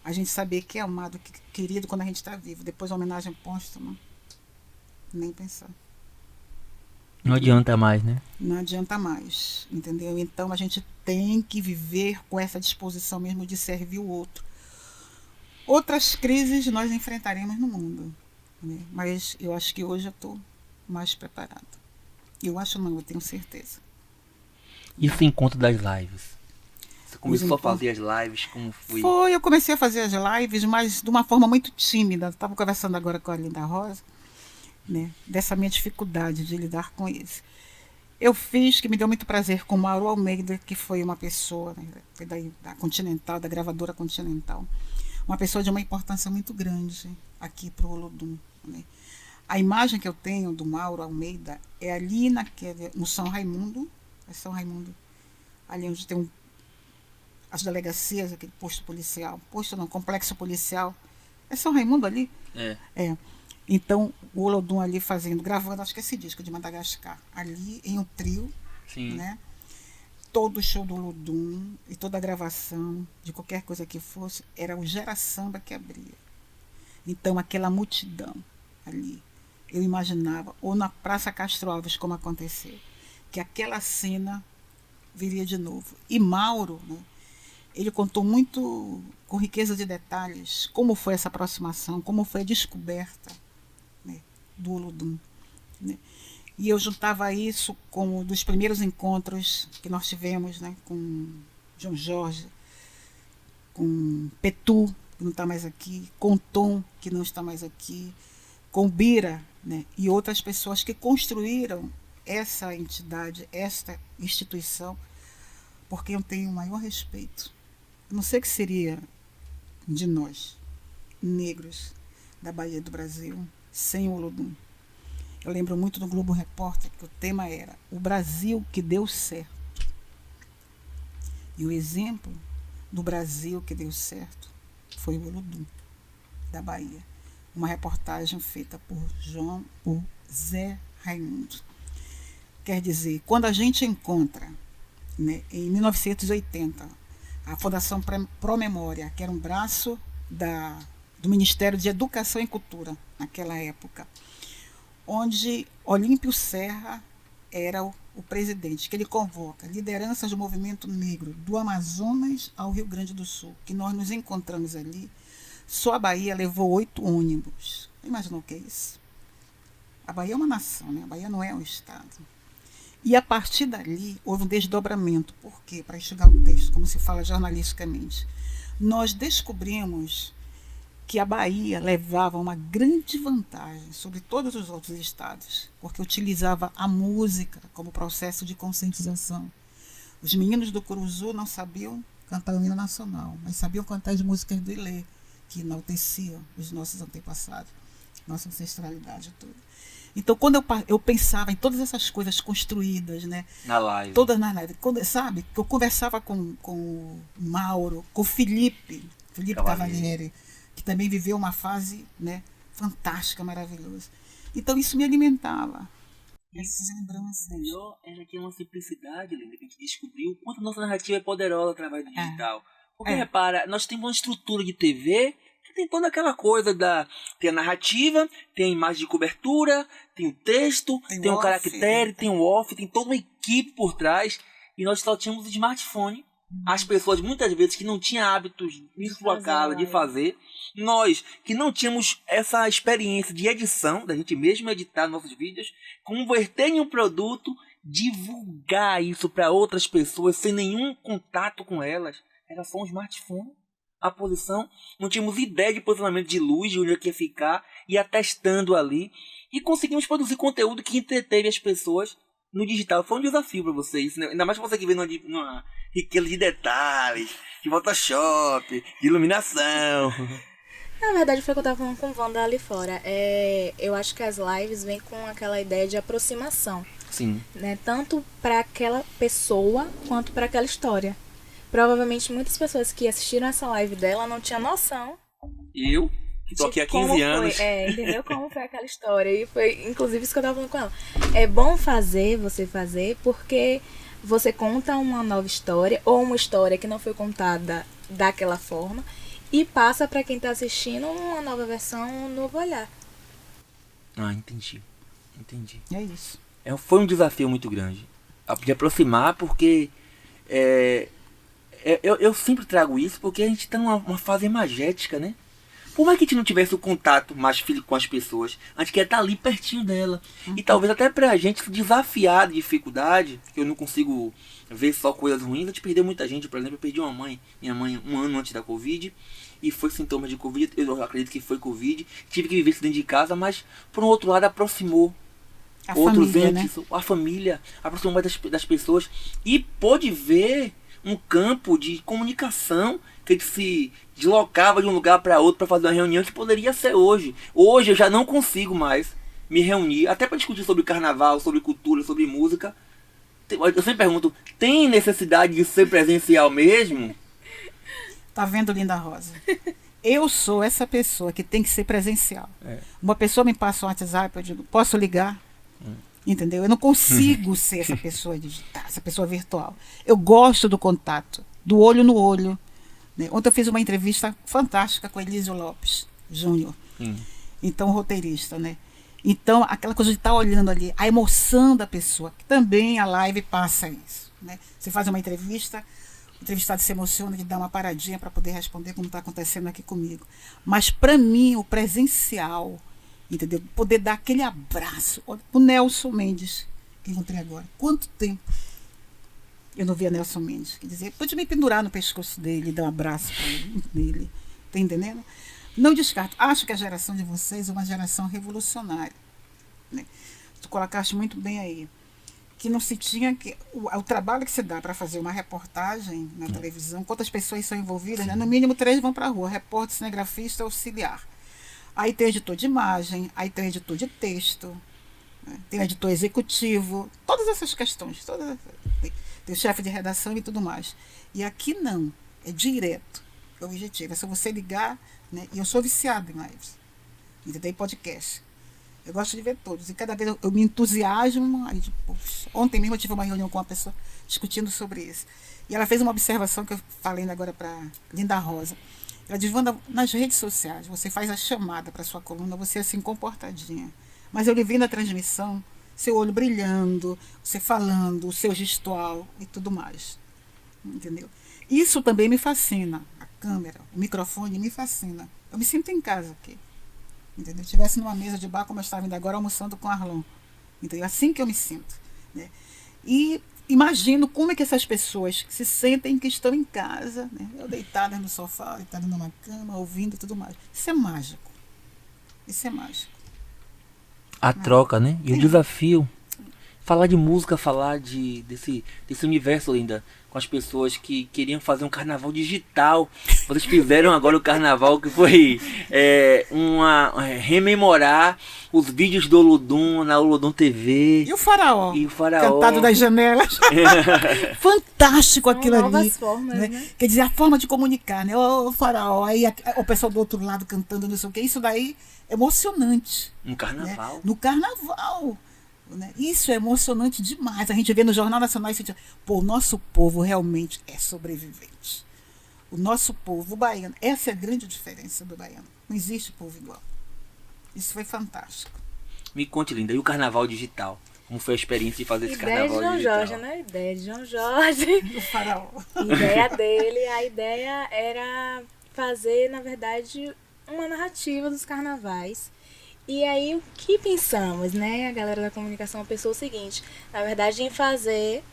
B: a gente saber que é amado, que é querido quando a gente está vivo. Depois a homenagem póstuma, nem pensar.
A: Não adianta mais, né?
B: Não adianta mais, entendeu? Então a gente tem que viver com essa disposição mesmo de servir o outro. Outras crises nós enfrentaremos no mundo, né? Mas eu acho que hoje eu estou mais preparada. Eu acho não, eu tenho certeza.
A: E esse encontro das lives? Você começou a fazer as lives, como foi?
B: Eu comecei a fazer as lives, mas de uma forma muito tímida. Estava conversando agora com a Linda Rosa, né, dessa minha dificuldade de lidar com isso. Eu fiz, que me deu muito prazer, com o Mauro Almeida, que foi uma pessoa, né, foi da Continental, da gravadora Continental. Uma pessoa de uma importância muito grande aqui para o Olodum, né. A imagem que eu tenho do Mauro Almeida é ali no São Raimundo, ali onde tem as delegacias, aquele posto policial, complexo policial, é São Raimundo ali? É. Então, o Olodum ali gravando, acho que esse disco de Madagascar, ali em um trio,
A: sim,
B: né? Todo o show do Olodum e toda a gravação de qualquer coisa que fosse, era o Gera Samba que abria. Então, aquela multidão ali, eu imaginava, ou na Praça Castro Alves, como aconteceu, que aquela cena viria de novo. E Mauro, né, ele contou muito, com riqueza de detalhes, como foi essa aproximação, como foi a descoberta, né, do Olodum, né. E eu juntava isso com um dos primeiros encontros que nós tivemos, né, com João Jorge, com Petu, que não está mais aqui, com Tom, que não está mais aqui, com Bira, né, e outras pessoas que construíram essa entidade, esta instituição, porque eu tenho o maior respeito. Eu não sei o que seria de nós, negros da Bahia do Brasil, sem o Olodum. Eu lembro muito do Globo Repórter, que o tema era o Brasil que deu certo. E o exemplo do Brasil que deu certo foi o Olodum, da Bahia. Uma reportagem feita por Zé Raimundo. Quer dizer, quando a gente encontra, né, em 1980, a Fundação Promemória, que era um braço do Ministério de Educação e Cultura, naquela época, onde Olímpio Serra era o presidente, que ele convoca lideranças do movimento negro do Amazonas ao Rio Grande do Sul, que nós nos encontramos ali. Só a Bahia levou 8 ônibus. Imaginou o que é isso? A Bahia é uma nação, né? A Bahia não é um estado. E a partir dali houve um desdobramento. Por quê? Para enxugar o texto, como se fala jornalisticamente. Nós descobrimos que a Bahia levava uma grande vantagem sobre todos os outros estados, porque utilizava a música como processo de conscientização. Os meninos do Curuzu não sabiam cantar o hino nacional, mas sabiam cantar as músicas do Ilê, que enalteciam os nossos antepassados, nossa ancestralidade toda. Então, quando eu pensava em todas essas coisas construídas, né,
A: na live,
B: todas na live, sabe, eu conversava com o Mauro, com o Felipe Cavalieri, que também viveu uma fase, né, fantástica, maravilhosa. Então isso me alimentava. Essas lembranças.
A: O melhor era que é uma simplicidade, Linda, que a gente descobriu o quanto nossa narrativa é poderosa através do digital. Porque repara, nós temos uma estrutura de TV que tem toda aquela coisa tem a narrativa, tem a imagem de cobertura, tem o texto, tem o caractere, tem o off, tem toda uma equipe por trás, e nós só tínhamos o smartphone. As pessoas, muitas vezes, que não tinham hábitos de sua casa de fazer. Nós, que não tínhamos essa experiência de edição, da gente mesmo editar nossos vídeos, converter em um produto, divulgar isso para outras pessoas sem nenhum contato com elas. Era só um smartphone, a posição. Não tínhamos ideia de posicionamento de luz, de onde ia ficar, ia testando ali. E conseguimos produzir conteúdo que entreteve as pessoas no digital. Foi um desafio para vocês, né? Ainda mais você que vê numa riqueza de detalhes, de Photoshop, de iluminação.
C: Na verdade, foi o que eu tava falando com o Wanda ali fora. Eu acho que as lives vêm com aquela ideia de aproximação.
A: Sim.
C: Né? Tanto para aquela pessoa, quanto para aquela história. Provavelmente muitas pessoas que assistiram essa live dela não tinham noção.
A: Eu? Que tô aqui há 15 anos.
C: Entendeu como foi aquela história. E foi, inclusive, isso que eu tava falando com ela. É bom você fazer, porque você conta uma nova história, ou uma história que não foi contada daquela forma, e passa para quem tá assistindo uma nova versão, um novo olhar.
A: Ah, entendi.
B: É isso.
A: Foi um desafio muito grande de aproximar, porque eu sempre trago isso, porque a gente tá numa fase imagética, né? Por mais que a gente não tivesse o contato mais físico com as pessoas, a gente quer estar ali pertinho dela. E talvez até pra gente se desafiar de dificuldade, que eu não consigo ver só coisas ruins. A gente perdeu muita gente, por exemplo, eu perdi minha mãe 1 ano antes da Covid, e foi sintoma de Covid, eu acredito que foi Covid. Tive que viver isso dentro de casa, mas por um outro lado aproximou outros entes, né? A família, aproximou mais das pessoas, e pôde ver um campo de comunicação que a gente se deslocava de um lugar para outro para fazer uma reunião que poderia ser hoje. Hoje eu já não consigo mais me reunir, até para discutir sobre carnaval, sobre cultura, sobre música. Eu sempre pergunto, tem necessidade de ser presencial mesmo?
B: Tá vendo, Linda Rosa? Eu sou essa pessoa que tem que ser presencial. Uma pessoa me passa um WhatsApp, eu digo, posso ligar? Entendeu? Eu não consigo ser essa pessoa digital, essa pessoa virtual. Eu gosto do contato, do olho no olho. Né? Ontem eu fiz uma entrevista fantástica com Elísio Lopes Júnior, então roteirista, né? Então, aquela coisa de estar olhando ali, a emoção da pessoa, que também a live passa isso. Né? Você faz uma entrevista, o entrevistado se emociona, ele dá uma paradinha para poder responder como está acontecendo aqui comigo. Mas, para mim, o presencial, entendeu? Poder dar aquele abraço. O Nelson Mendes, que encontrei agora. Quanto tempo eu não via Nelson Mendes? Quer dizer, pude me pendurar no pescoço dele, dar um abraço nele. Tá entendendo? Não descarto. Acho que a geração de vocês é uma geração revolucionária. Né? Tu colocaste muito bem aí. que não se tinha que o trabalho que se dá para fazer uma reportagem na televisão, quantas pessoas são envolvidas, né? No mínimo 3 vão para a rua, repórter, cinegrafista, auxiliar. Aí tem editor de imagem, aí tem editor de texto, né? Tem editor executivo, todas essas questões, tem o chefe de redação e tudo mais. E aqui não, é direto, é o objetivo, é só você ligar, né? E eu sou viciado em lives, entendeu? Em podcast. Eu gosto de ver todos. E cada vez eu me entusiasmo. Aí, ontem mesmo eu tive uma reunião com uma pessoa discutindo sobre isso. E ela fez uma observação que eu falei agora para Linda Rosa. Ela diz, Wanda, nas redes sociais, você faz a chamada para sua coluna, você é assim comportadinha. Mas eu lhe vi na transmissão, seu olho brilhando, você falando, o seu gestual e tudo mais. Entendeu? Isso também me fascina. A câmera, o microfone me fascina. Eu me sinto em casa aqui. Entendeu? Se eu estivesse numa mesa de bar, como eu estava indo agora, almoçando com Arlon. Entendeu? Assim que eu me sinto. Né? E imagino como é que essas pessoas se sentem que estão em casa, né? Eu deitada no sofá, deitada numa cama, ouvindo e tudo mais. Isso é mágico. Isso é mágico.
A: A troca, né? E o desafio. Falar de música, falar desse universo, Linda, com as pessoas que queriam fazer um carnaval digital. Vocês fizeram agora o carnaval que foi rememorar os vídeos do Olodum na Olodum TV.
B: E o Faraó. Cantado das janelas. Fantástico aquilo ali.
C: Novas formas, né?
B: Quer dizer, a forma de comunicar, né? O Faraó, aí o pessoal do outro lado cantando, não sei o quê. Isso daí é emocionante.
A: No carnaval.
B: Né? No carnaval. Né? Isso é emocionante demais. A gente vê no Jornal Nacional e sente, pô, o nosso povo realmente é sobrevivente. O nosso povo, o baiano, essa é a grande diferença do baiano. Não existe povo igual. Isso foi fantástico.
A: Me conte, Linda, e o carnaval digital? Como foi a experiência de fazer esse carnaval digital?
C: Ideia de João Jorge, né? Ideia de João Jorge.
B: O Faraó.
C: Ideia dele, a ideia era fazer, na verdade, uma narrativa dos carnavais. E aí, o que pensamos, né? A galera da comunicação pensou o seguinte, na verdade, em fazer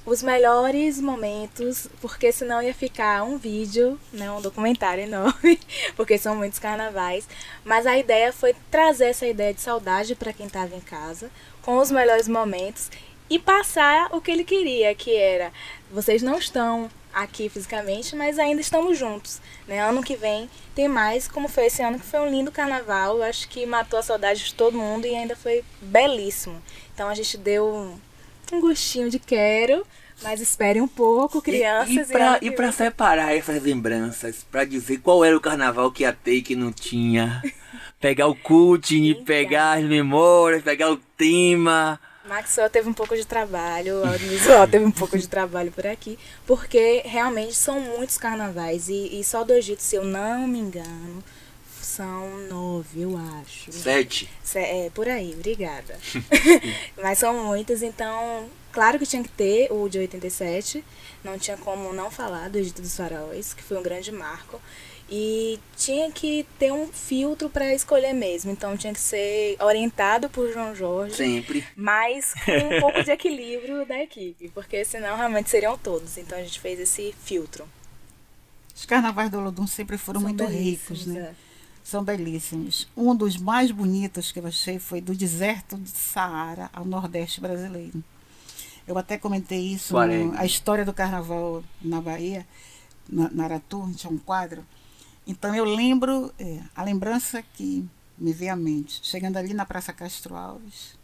C: os melhores momentos, porque senão ia ficar um vídeo, né, um documentário enorme, porque são muitos carnavais. Mas a ideia foi trazer essa ideia de saudade para quem estava em casa, com os melhores momentos, e passar o que ele queria, que era, vocês não estão aqui fisicamente, mas ainda estamos juntos, né? Ano que vem tem mais, como foi esse ano, que foi um lindo carnaval. Eu acho que matou a saudade de todo mundo e ainda foi belíssimo. Então a gente deu um gostinho de quero, mas esperem um pouco, crianças.
A: E pra separar essas lembranças, pra dizer qual era o carnaval que ia ter e que não tinha, pegar o cutting, pegar as memórias, pegar o tema.
C: Maxwell teve um pouco de trabalho, o audiovisual teve um pouco de trabalho por aqui, porque realmente são muitos carnavais e só do Egito, se eu não me engano, são 9, eu acho.
A: 7.
C: É, por aí, obrigada. Mas são muitos, então, claro que tinha que ter o de 87, não tinha como não falar do Egito dos Faraós, que foi um grande marco. E tinha que ter um filtro para escolher mesmo. Então tinha que ser orientado por João Jorge.
A: Sempre.
C: Mas com um pouco de equilíbrio da equipe. Porque senão realmente seriam todos. Então a gente fez esse filtro.
B: Os carnavais do Olodum sempre foram muito ricos, né?
C: É.
B: São belíssimos. Um dos mais bonitos que eu achei foi do deserto de Saara ao Nordeste brasileiro. Eu até comentei isso, a história do carnaval na Bahia, na Aratu, tinha um quadro. Então eu lembro, a lembrança que me veio à mente, chegando ali na Praça Castro Alves,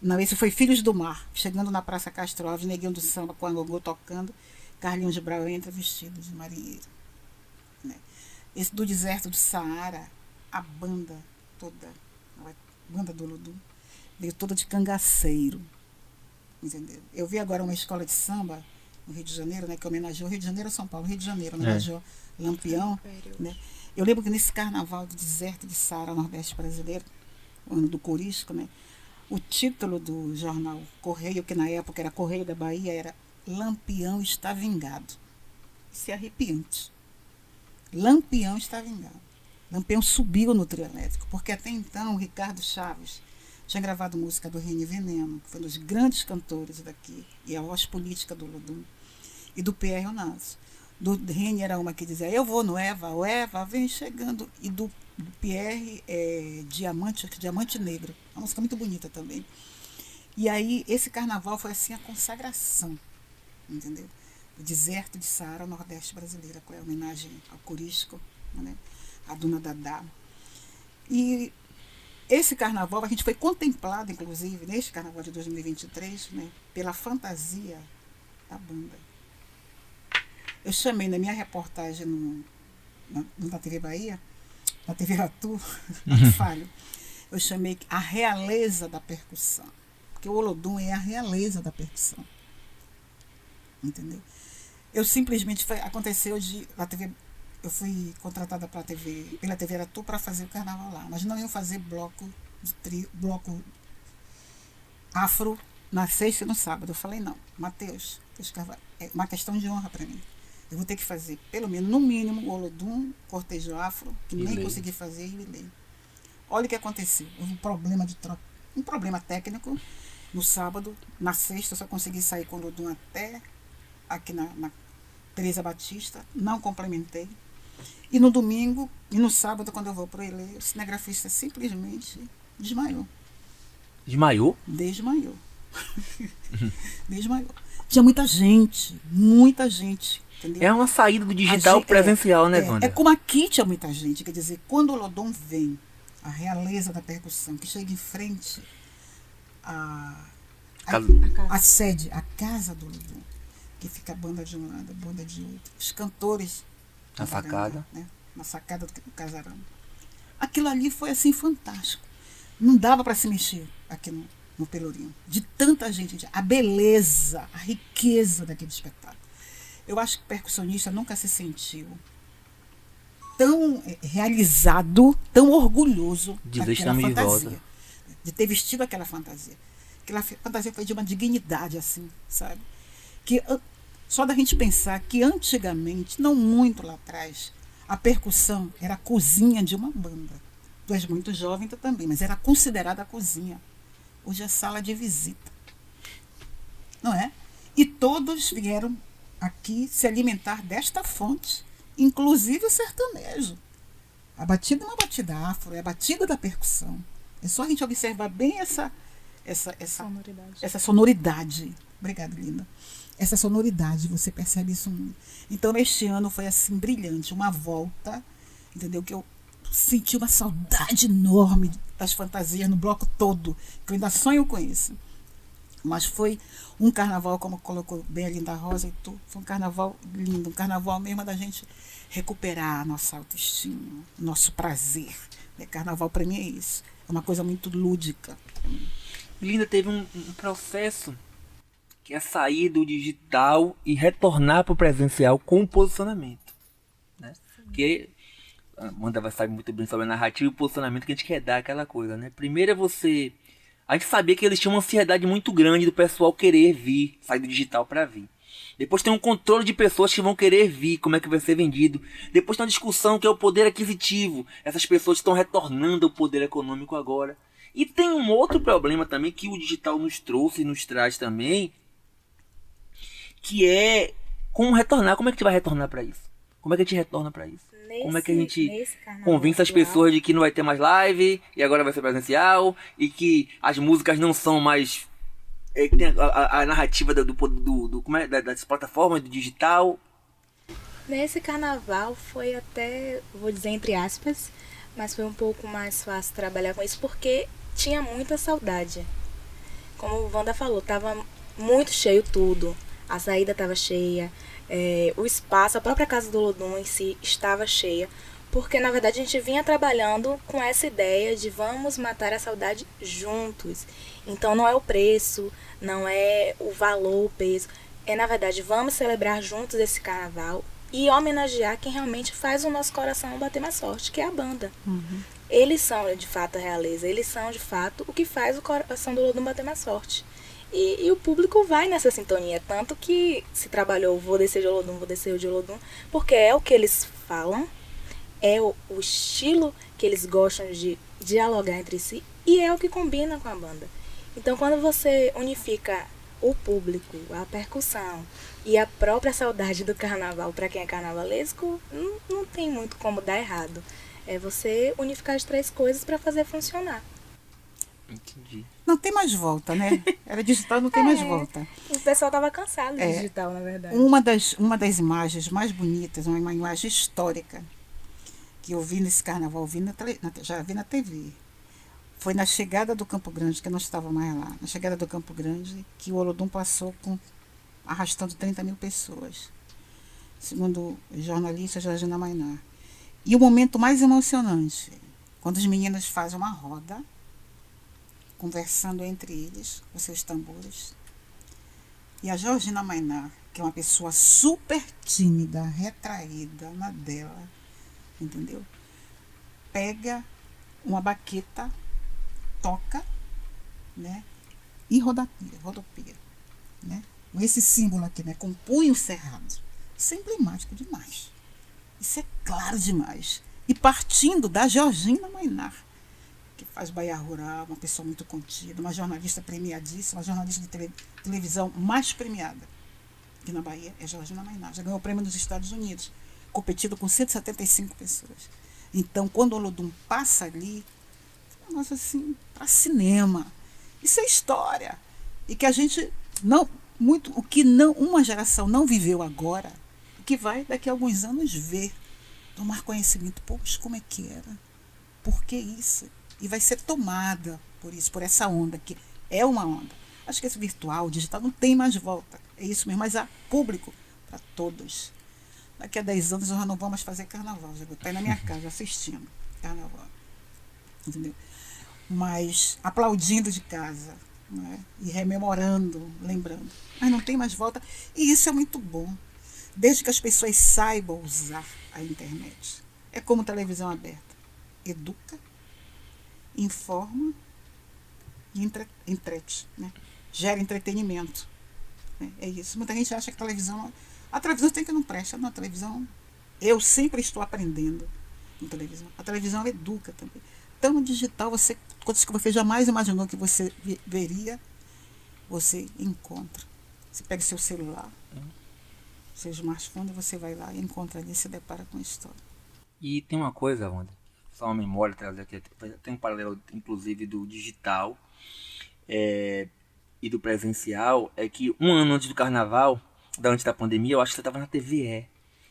B: não, esse foi Filhos do Mar, chegando na Praça Castro Alves, Neguinho do Samba com a gogô tocando, Carlinhos de Brau entra vestido de marinheiro. Né? Esse do deserto do Saara, a banda toda, a banda do Olodum, veio toda de cangaceiro. Entendeu? Eu vi agora uma escola de samba no Rio de Janeiro, né, que homenageou Rio de Janeiro ou São Paulo, Rio de Janeiro, homenageou Lampião. Né? Eu lembro que nesse carnaval do deserto de Saara, Nordeste brasileiro, o ano do Corisco, né, o título do jornal Correio, que na época era Correio da Bahia, era Lampião está vingado. Isso é arrepiante. Lampião está vingado. Lampião subiu no trio elétrico, porque até então o Ricardo Chaves tinha gravado música do Reni Veneno, que foi um dos grandes cantores daqui, e a voz política do Olodum, e do Pierre Onassis. Do Reni era uma que dizia, eu vou no Eva, o Eva vem chegando, e do Pierre Diamante, Diamante Negro, uma música muito bonita também, E aí, esse carnaval foi assim a consagração, entendeu? O deserto de Saara, Nordeste brasileiro, com a homenagem ao Corisco, né? A Dona Dadá. E esse carnaval, a gente foi contemplado, inclusive, neste carnaval de 2023, né? Pela fantasia da banda. Eu chamei na minha reportagem na TV Bahia, na TV Atu, falho, eu chamei a realeza da percussão. Porque o Olodum é a realeza da percussão. Entendeu? Eu simplesmente, aconteceu eu fui contratada pela TV Aratu para fazer o carnaval lá. Nós não íamos fazer bloco afro na sexta e no sábado. Eu falei, não, Matheus, é uma questão de honra para mim. Eu vou ter que fazer, pelo menos, no mínimo, o Olodum, cortejo afro, que nem consegui fazer, e o Ilê. Olha o que aconteceu. Houve um problema técnico no sábado. Na sexta, eu só consegui sair com o Olodum até aqui na Teresa Batista. Não complementei. E no domingo, e no sábado, quando eu vou para o Ilê, o cinegrafista simplesmente desmaiou.
A: Desmaiou?
B: Desmaiou. Desmaiou. Tinha muita gente, entendeu?
A: É uma saída do digital presencial, né, Wanda?
B: É como aqui tinha muita gente. Quer dizer, quando o Olodum vem, a realeza da percussão, que chega em frente a sede, a casa do Olodum, que fica a banda de um lado, a banda de outro, os cantores
A: na sacada,
B: né? Na sacada do casarão. Aquilo ali foi assim fantástico. Não dava para se mexer aqui no Pelourinho, de tanta gente, a beleza, a riqueza daquele espetáculo. Eu acho que o percussionista nunca se sentiu tão realizado, tão orgulhoso daquela fantasia, de ter vestido aquela fantasia. Aquela fantasia foi de uma dignidade, assim, sabe? Que só da gente pensar que antigamente, não muito lá atrás, a percussão era a cozinha de uma banda. Tu és muito jovem, tu também, mas era considerada a cozinha. Hoje é sala de visita. Não é? E todos vieram aqui se alimentar desta fonte, inclusive o sertanejo. A batida é uma batida afro, é a batida da percussão. É só a gente observar bem essa sonoridade. Obrigada, linda. Essa sonoridade, você percebe isso muito. Então, neste ano foi assim, brilhante, uma volta, entendeu? Que eu senti uma saudade enorme das fantasias no bloco todo, que eu ainda sonho com isso. Mas foi um carnaval, como colocou bem a Linda Rosa e tu, foi um carnaval lindo, um carnaval mesmo da gente recuperar a nossa autoestima, nosso prazer. Carnaval para mim é isso, é uma coisa muito lúdica.
A: Linda, teve um processo que é sair do digital e retornar para o presencial com o posicionamento, né? Porque a Amanda vai saber muito bem sobre a narrativa e o posicionamento que a gente quer dar, aquela coisa, né? Primeiro é você... A gente sabia que eles tinham uma ansiedade muito grande do pessoal querer vir, sair do digital para vir. Depois tem um controle de pessoas que vão querer vir, como é que vai ser vendido. Depois tem uma discussão que é o poder aquisitivo. Essas pessoas estão retornando ao poder econômico agora. E tem um outro problema também que o digital nos trouxe e nos traz também, que é como retornar. Como é que a gente vai retornar para isso? Como é que a gente retorna para isso? Como é que a gente convence as pessoas de que não vai ter mais live e agora vai ser presencial e que as músicas não são mais... que tem a narrativa das plataformas, do digital?
C: Nesse carnaval foi até, vou dizer entre aspas, mas foi um pouco mais fácil trabalhar com isso porque tinha muita saudade. Como o Wanda falou, tava muito cheio tudo. A saída estava cheia, o espaço, a própria casa do Olodum em si estava cheia, porque na verdade a gente vinha trabalhando com essa ideia de vamos matar a saudade juntos. Então não é o preço, não é o valor, o peso, é na verdade vamos celebrar juntos esse carnaval e homenagear quem realmente faz o nosso coração bater mais forte, que é a banda. Uhum. Eles são de fato a realeza, eles são de fato o que faz o coração do Olodum bater mais forte. E o público vai nessa sintonia, tanto que se trabalhou vou descer de Olodum, porque é o que eles falam, é o estilo que eles gostam de dialogar entre si e é o que combina com a banda. Então quando você unifica o público, a percussão e a própria saudade do carnaval para quem é carnavalesco, não tem muito como dar errado. É você unificar as três coisas para fazer funcionar.
A: Entendi.
B: Não tem mais volta, né? Era digital, não tem mais volta.
C: O pessoal tava cansado do digital, na verdade.
B: Uma das imagens mais bonitas, uma imagem histórica, que eu vi nesse carnaval, já vi na TV. Foi na chegada do Campo Grande, que eu não estava mais lá. Na chegada do Campo Grande, que o Olodum passou arrastando 30 mil pessoas. Segundo o jornalista Georgina Mainar. E o momento mais emocionante, quando os meninos fazem uma roda, conversando entre eles, com seus tambores. E a Georgina Mainar, que é uma pessoa super tímida, retraída na dela, entendeu? Pega uma baqueta, toca, né? E rodopia, né? Com esse símbolo aqui, né? Com o punho cerrado. Isso é emblemático demais. Isso é claro demais. E partindo da Georgina Mainar, que faz Bahia Rural, uma pessoa muito contida, uma jornalista premiadíssima, uma jornalista de televisão mais premiada aqui na Bahia, é Georgina Mainar. Já ganhou o prêmio nos Estados Unidos, competido com 175 pessoas. Então, quando o Olodum passa ali, é um negócio assim, para cinema. Isso é história. E que a gente não, o que uma geração não viveu agora, que vai daqui a alguns anos ver, tomar conhecimento, poxa, como é que era? Por que isso? E vai ser tomada por isso, por essa onda, que é uma onda. Acho que esse virtual, digital, não tem mais volta. É isso mesmo, mas há público para todos. Daqui a 10 anos nós não vamos fazer carnaval. Já vou estar aí na minha casa assistindo carnaval. Entendeu? Mas aplaudindo de casa, né? E rememorando, lembrando. Mas não tem mais volta. E isso é muito bom. Desde que as pessoas saibam usar a internet. É como televisão aberta. Educa, informa e entrete, né? Gera entretenimento, né? É isso. Muita gente acha que a televisão tem que não presta. Não, a televisão, eu sempre estou aprendendo com televisão. A televisão educa também. Então, no digital, coisas que você jamais imaginou que você veria, você encontra. Você pega seu celular, seu smartphone, você vai lá e encontra ali, se depara com a história.
A: E tem uma coisa, Wanda, só uma memória, trazer aqui, tem um paralelo, inclusive, do digital e do presencial, é que um ano antes do carnaval, antes da pandemia, eu acho que você estava na TVE,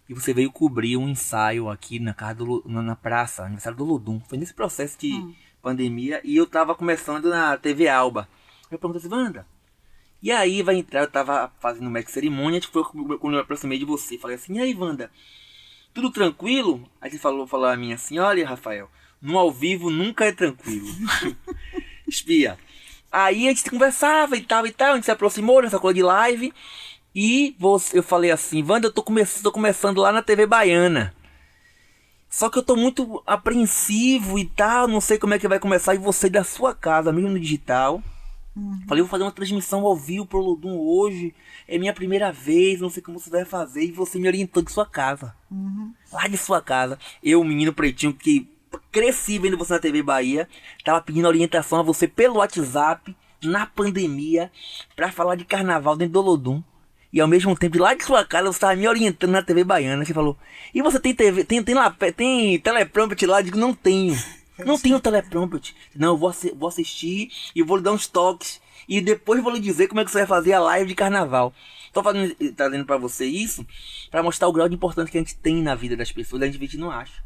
A: e você veio cobrir um ensaio aqui na casa na praça, aniversário do Olodum. Foi nesse processo de pandemia, e eu estava começando na TV Alba. Eu perguntei assim, Wanda, e aí vai entrar, eu estava fazendo uma cerimônia, que foi quando eu me aproximei de você, falei assim, e aí, Wanda, tudo tranquilo? Aí você falou a minha assim, olha, Rafael, no ao vivo nunca é tranquilo. Espia. Aí a gente conversava e tal, a gente se aproximou nessa coisa de live. E eu falei assim, Wanda, eu tô começando lá na TV Baiana. Só que eu tô muito apreensivo e tal, não sei como é que vai começar. E você da sua casa, mesmo no digital. Falei, vou fazer uma transmissão ao vivo pro Olodum hoje. É minha primeira vez, não sei como você vai fazer. E você me orientou de sua casa. Lá de sua casa. Eu, menino pretinho, que cresci vendo você na TV Bahia, tava pedindo orientação a você pelo WhatsApp, na pandemia, pra falar de carnaval dentro do Olodum. E ao mesmo tempo, lá de sua casa, você estava me orientando na TV Baiana. Você falou, e você tem TV, tem teleprompter lá? Eu digo, não tenho. Não tenho teleprompter. Não, eu vou assistir e vou lhe dar uns toques. E depois vou lhe dizer como é que você vai fazer a live de carnaval. Tô trazendo pra você isso, pra mostrar o grau de importância que a gente tem na vida das pessoas. A gente não acha.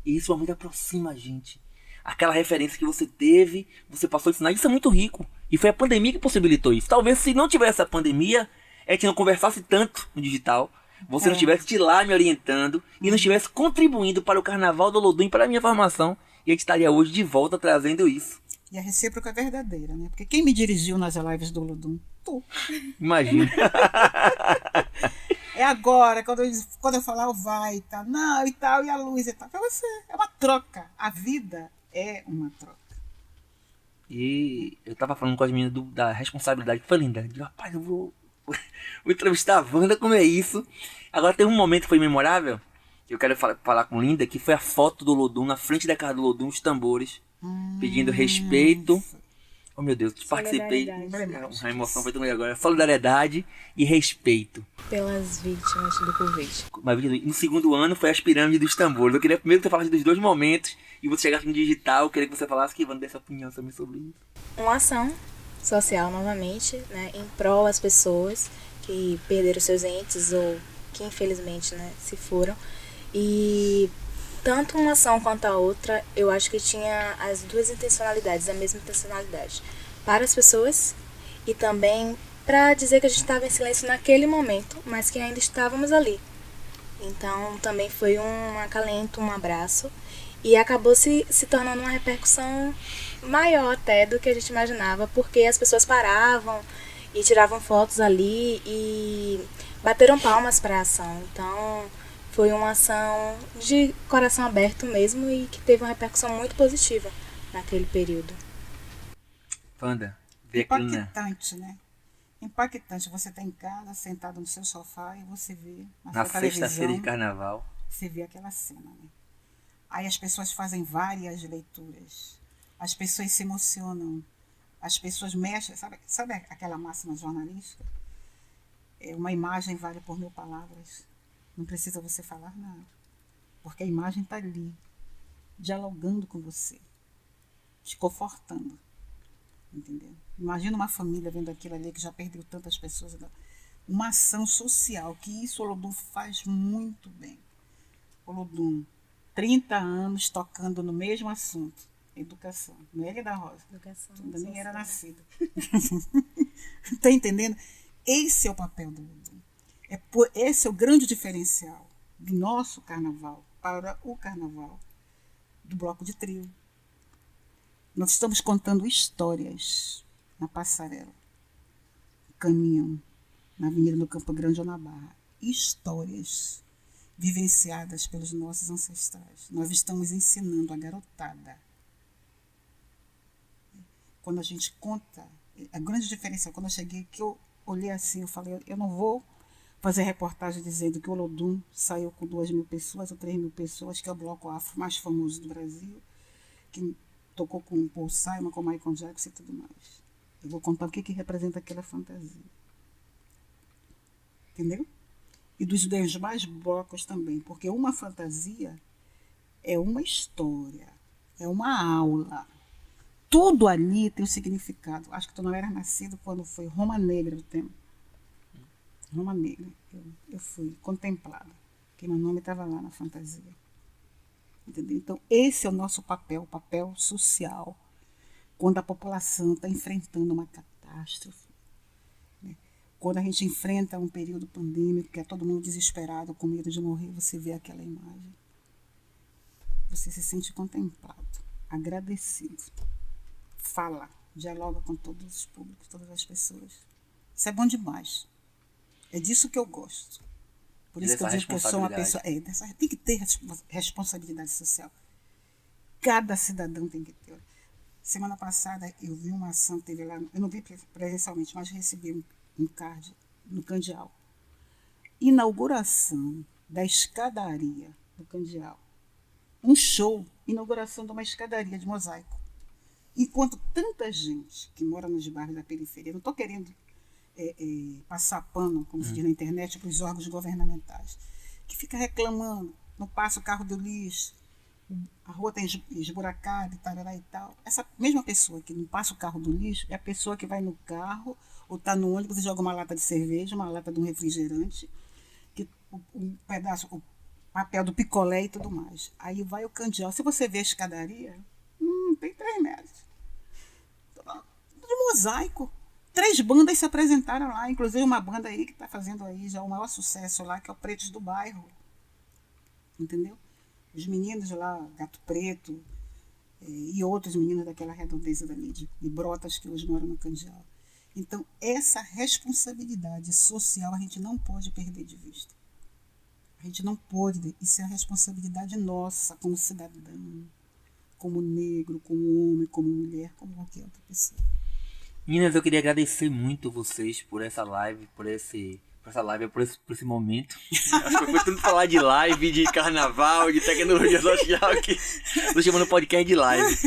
A: E isso realmente aproxima a gente. Aquela referência que você teve, você passou a ensinar. Isso é muito rico. E foi a pandemia que possibilitou isso. Talvez se não tivesse a pandemia, a gente não conversasse tanto no digital, você não estivesse de lá me orientando e não estivesse contribuindo para o carnaval do Olodum e para a minha formação, e a gente estaria hoje de volta trazendo isso.
B: E a recíproca é verdadeira, né? Porque quem me dirigiu nas lives do Olodum? Tu.
A: Imagina.
B: É agora, quando eu falar o vai e tal, não, e tal, e a luz e tal. Pra você, é uma troca. A vida é uma troca.
A: E eu tava falando com as meninas da responsabilidade, que foi linda. Eu digo, rapaz, eu vou entrevistar a Wanda, como é isso? Agora tem um momento que foi memorável, que eu quero falar com Linda, que foi a foto do Olodum na frente da casa do Olodum, os tambores, pedindo respeito Oh, meu Deus, participei.
C: Solidariedade.
A: A emoção foi tão legal agora. Solidariedade e respeito.
C: Pelas vítimas do Covid.
A: No segundo ano foi as pirâmides dos tambores. Eu queria primeiro que você falasse dos dois momentos e você chegasse no digital. Eu queria que você falasse, que desse opinião também sobre isso.
C: Uma ação social, novamente, né, em prol às pessoas que perderam seus entes ou que infelizmente, né, se foram. E tanto uma ação quanto a outra, eu acho que tinha as duas intencionalidades, a mesma intencionalidade. Para as pessoas e também para dizer que a gente estava em silêncio naquele momento, mas que ainda estávamos ali. Então também foi um acalento, um abraço. E acabou se tornando uma repercussão maior até do que a gente imaginava, porque as pessoas paravam e tiravam fotos ali e bateram palmas para a ação. Então foi uma ação de coração aberto mesmo e que teve uma repercussão muito positiva naquele período.
A: Wanda,
B: impactante, né? Impactante. Você está em casa, sentado no seu sofá e você vê
A: na sexta-feira de carnaval.
B: Você vê aquela cena, né? Aí as pessoas fazem várias leituras. As pessoas se emocionam. As pessoas mexem. Sabe aquela máxima jornalística? Uma imagem vale por 1000 palavras. Não precisa você falar nada. Porque a imagem está ali, dialogando com você, te confortando. Entendeu? Imagina uma família vendo aquilo ali que já perdeu tantas pessoas. Uma ação social, que isso o Olodum faz muito bem. Olodum, 30 anos tocando no mesmo assunto, educação. Não é ele da Rosa?
C: Educação.
B: Ainda nem era nascida. Está entendendo? Esse é o papel do Olodum. Esse é o grande diferencial do nosso carnaval para o carnaval do bloco de trio. Nós estamos contando histórias na passarela, no caminhão, na Avenida do Campo Grande ou na Barra. Histórias vivenciadas pelos nossos ancestrais. Nós estamos ensinando a garotada. Quando a gente conta, a grande diferença, quando eu cheguei, que eu olhei assim, eu falei, eu não vou fazer reportagem dizendo que o Olodum saiu com 2.000 pessoas ou 3.000 pessoas, que é o bloco afro mais famoso do Brasil, que tocou com o Paul Simon, com o Michael Jackson e tudo mais. Eu vou contar o que representa aquela fantasia. Entendeu? E dos demais blocos também, porque uma fantasia é uma história, é uma aula. Tudo ali tem um significado. Acho que tu não era nascido quando foi Roma Negra o tema. Roma Negra. Eu fui contemplada, porque meu nome estava lá na fantasia. Entendeu? Então, esse é o nosso papel, o papel social, quando a população está enfrentando uma catástrofe. Né? Quando a gente enfrenta um período pandêmico, que é todo mundo desesperado, com medo de morrer, você vê aquela imagem. Você se sente contemplado, agradecido. Fala, dialoga com todos os públicos, todas as pessoas. Isso é bom demais. É disso que eu gosto. Por isso que eu digo que eu sou uma pessoa... tem que ter responsabilidade social. Cada cidadão tem que ter. Semana passada eu vi uma ação que teve lá, eu não vi presencialmente, mas recebi um card no Candial. Inauguração da escadaria do Candial. Um show, inauguração de uma escadaria de mosaico. Enquanto tanta gente que mora nos bairros da periferia, não estou querendo passar pano, como se diz na internet, para os órgãos governamentais, que fica reclamando, não passa o carro do lixo, a rua está esburacada, tarará e tal. Essa mesma pessoa que não passa o carro do lixo é a pessoa que vai no carro ou está no ônibus e joga uma lata de cerveja, uma lata de um refrigerante, um pedaço, o papel do picolé e tudo mais. Aí vai o Candial. Se você vê a escadaria, tem 3 metros. De mosaico. 3 bandas se apresentaram lá, inclusive uma banda aí que está fazendo aí já o maior sucesso lá, que é o Pretos do Bairro. Entendeu? Os meninos lá, Gato Preto, e outros meninos daquela redondeza dali, de Brotas, que hoje moram no Candial. Então, essa responsabilidade social a gente não pode perder de vista. A gente não pode, isso é a responsabilidade nossa como cidadão, como negro, como homem, como mulher, como qualquer outra pessoa.
A: Meninas, eu queria agradecer muito vocês por essa live, por esse momento. Acho que foi tanto falar de live, de carnaval, de tecnologia social, que tô chamando podcast de live.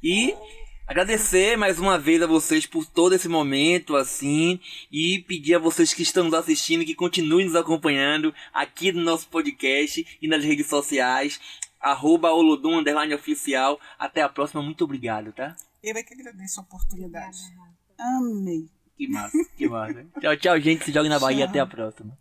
A: E Agradecer mais uma vez a vocês por todo esse momento, assim, e pedir a vocês que estão nos assistindo que continuem nos acompanhando aqui no nosso podcast e nas redes sociais, @olodum_oficial. Até a próxima, muito obrigado, tá?
B: Eu é que agradeço a oportunidade. Amei.
A: Que massa, que massa. Tchau, tchau, gente. Se jogue na Bahia.
B: Tchau.
A: Até a próxima.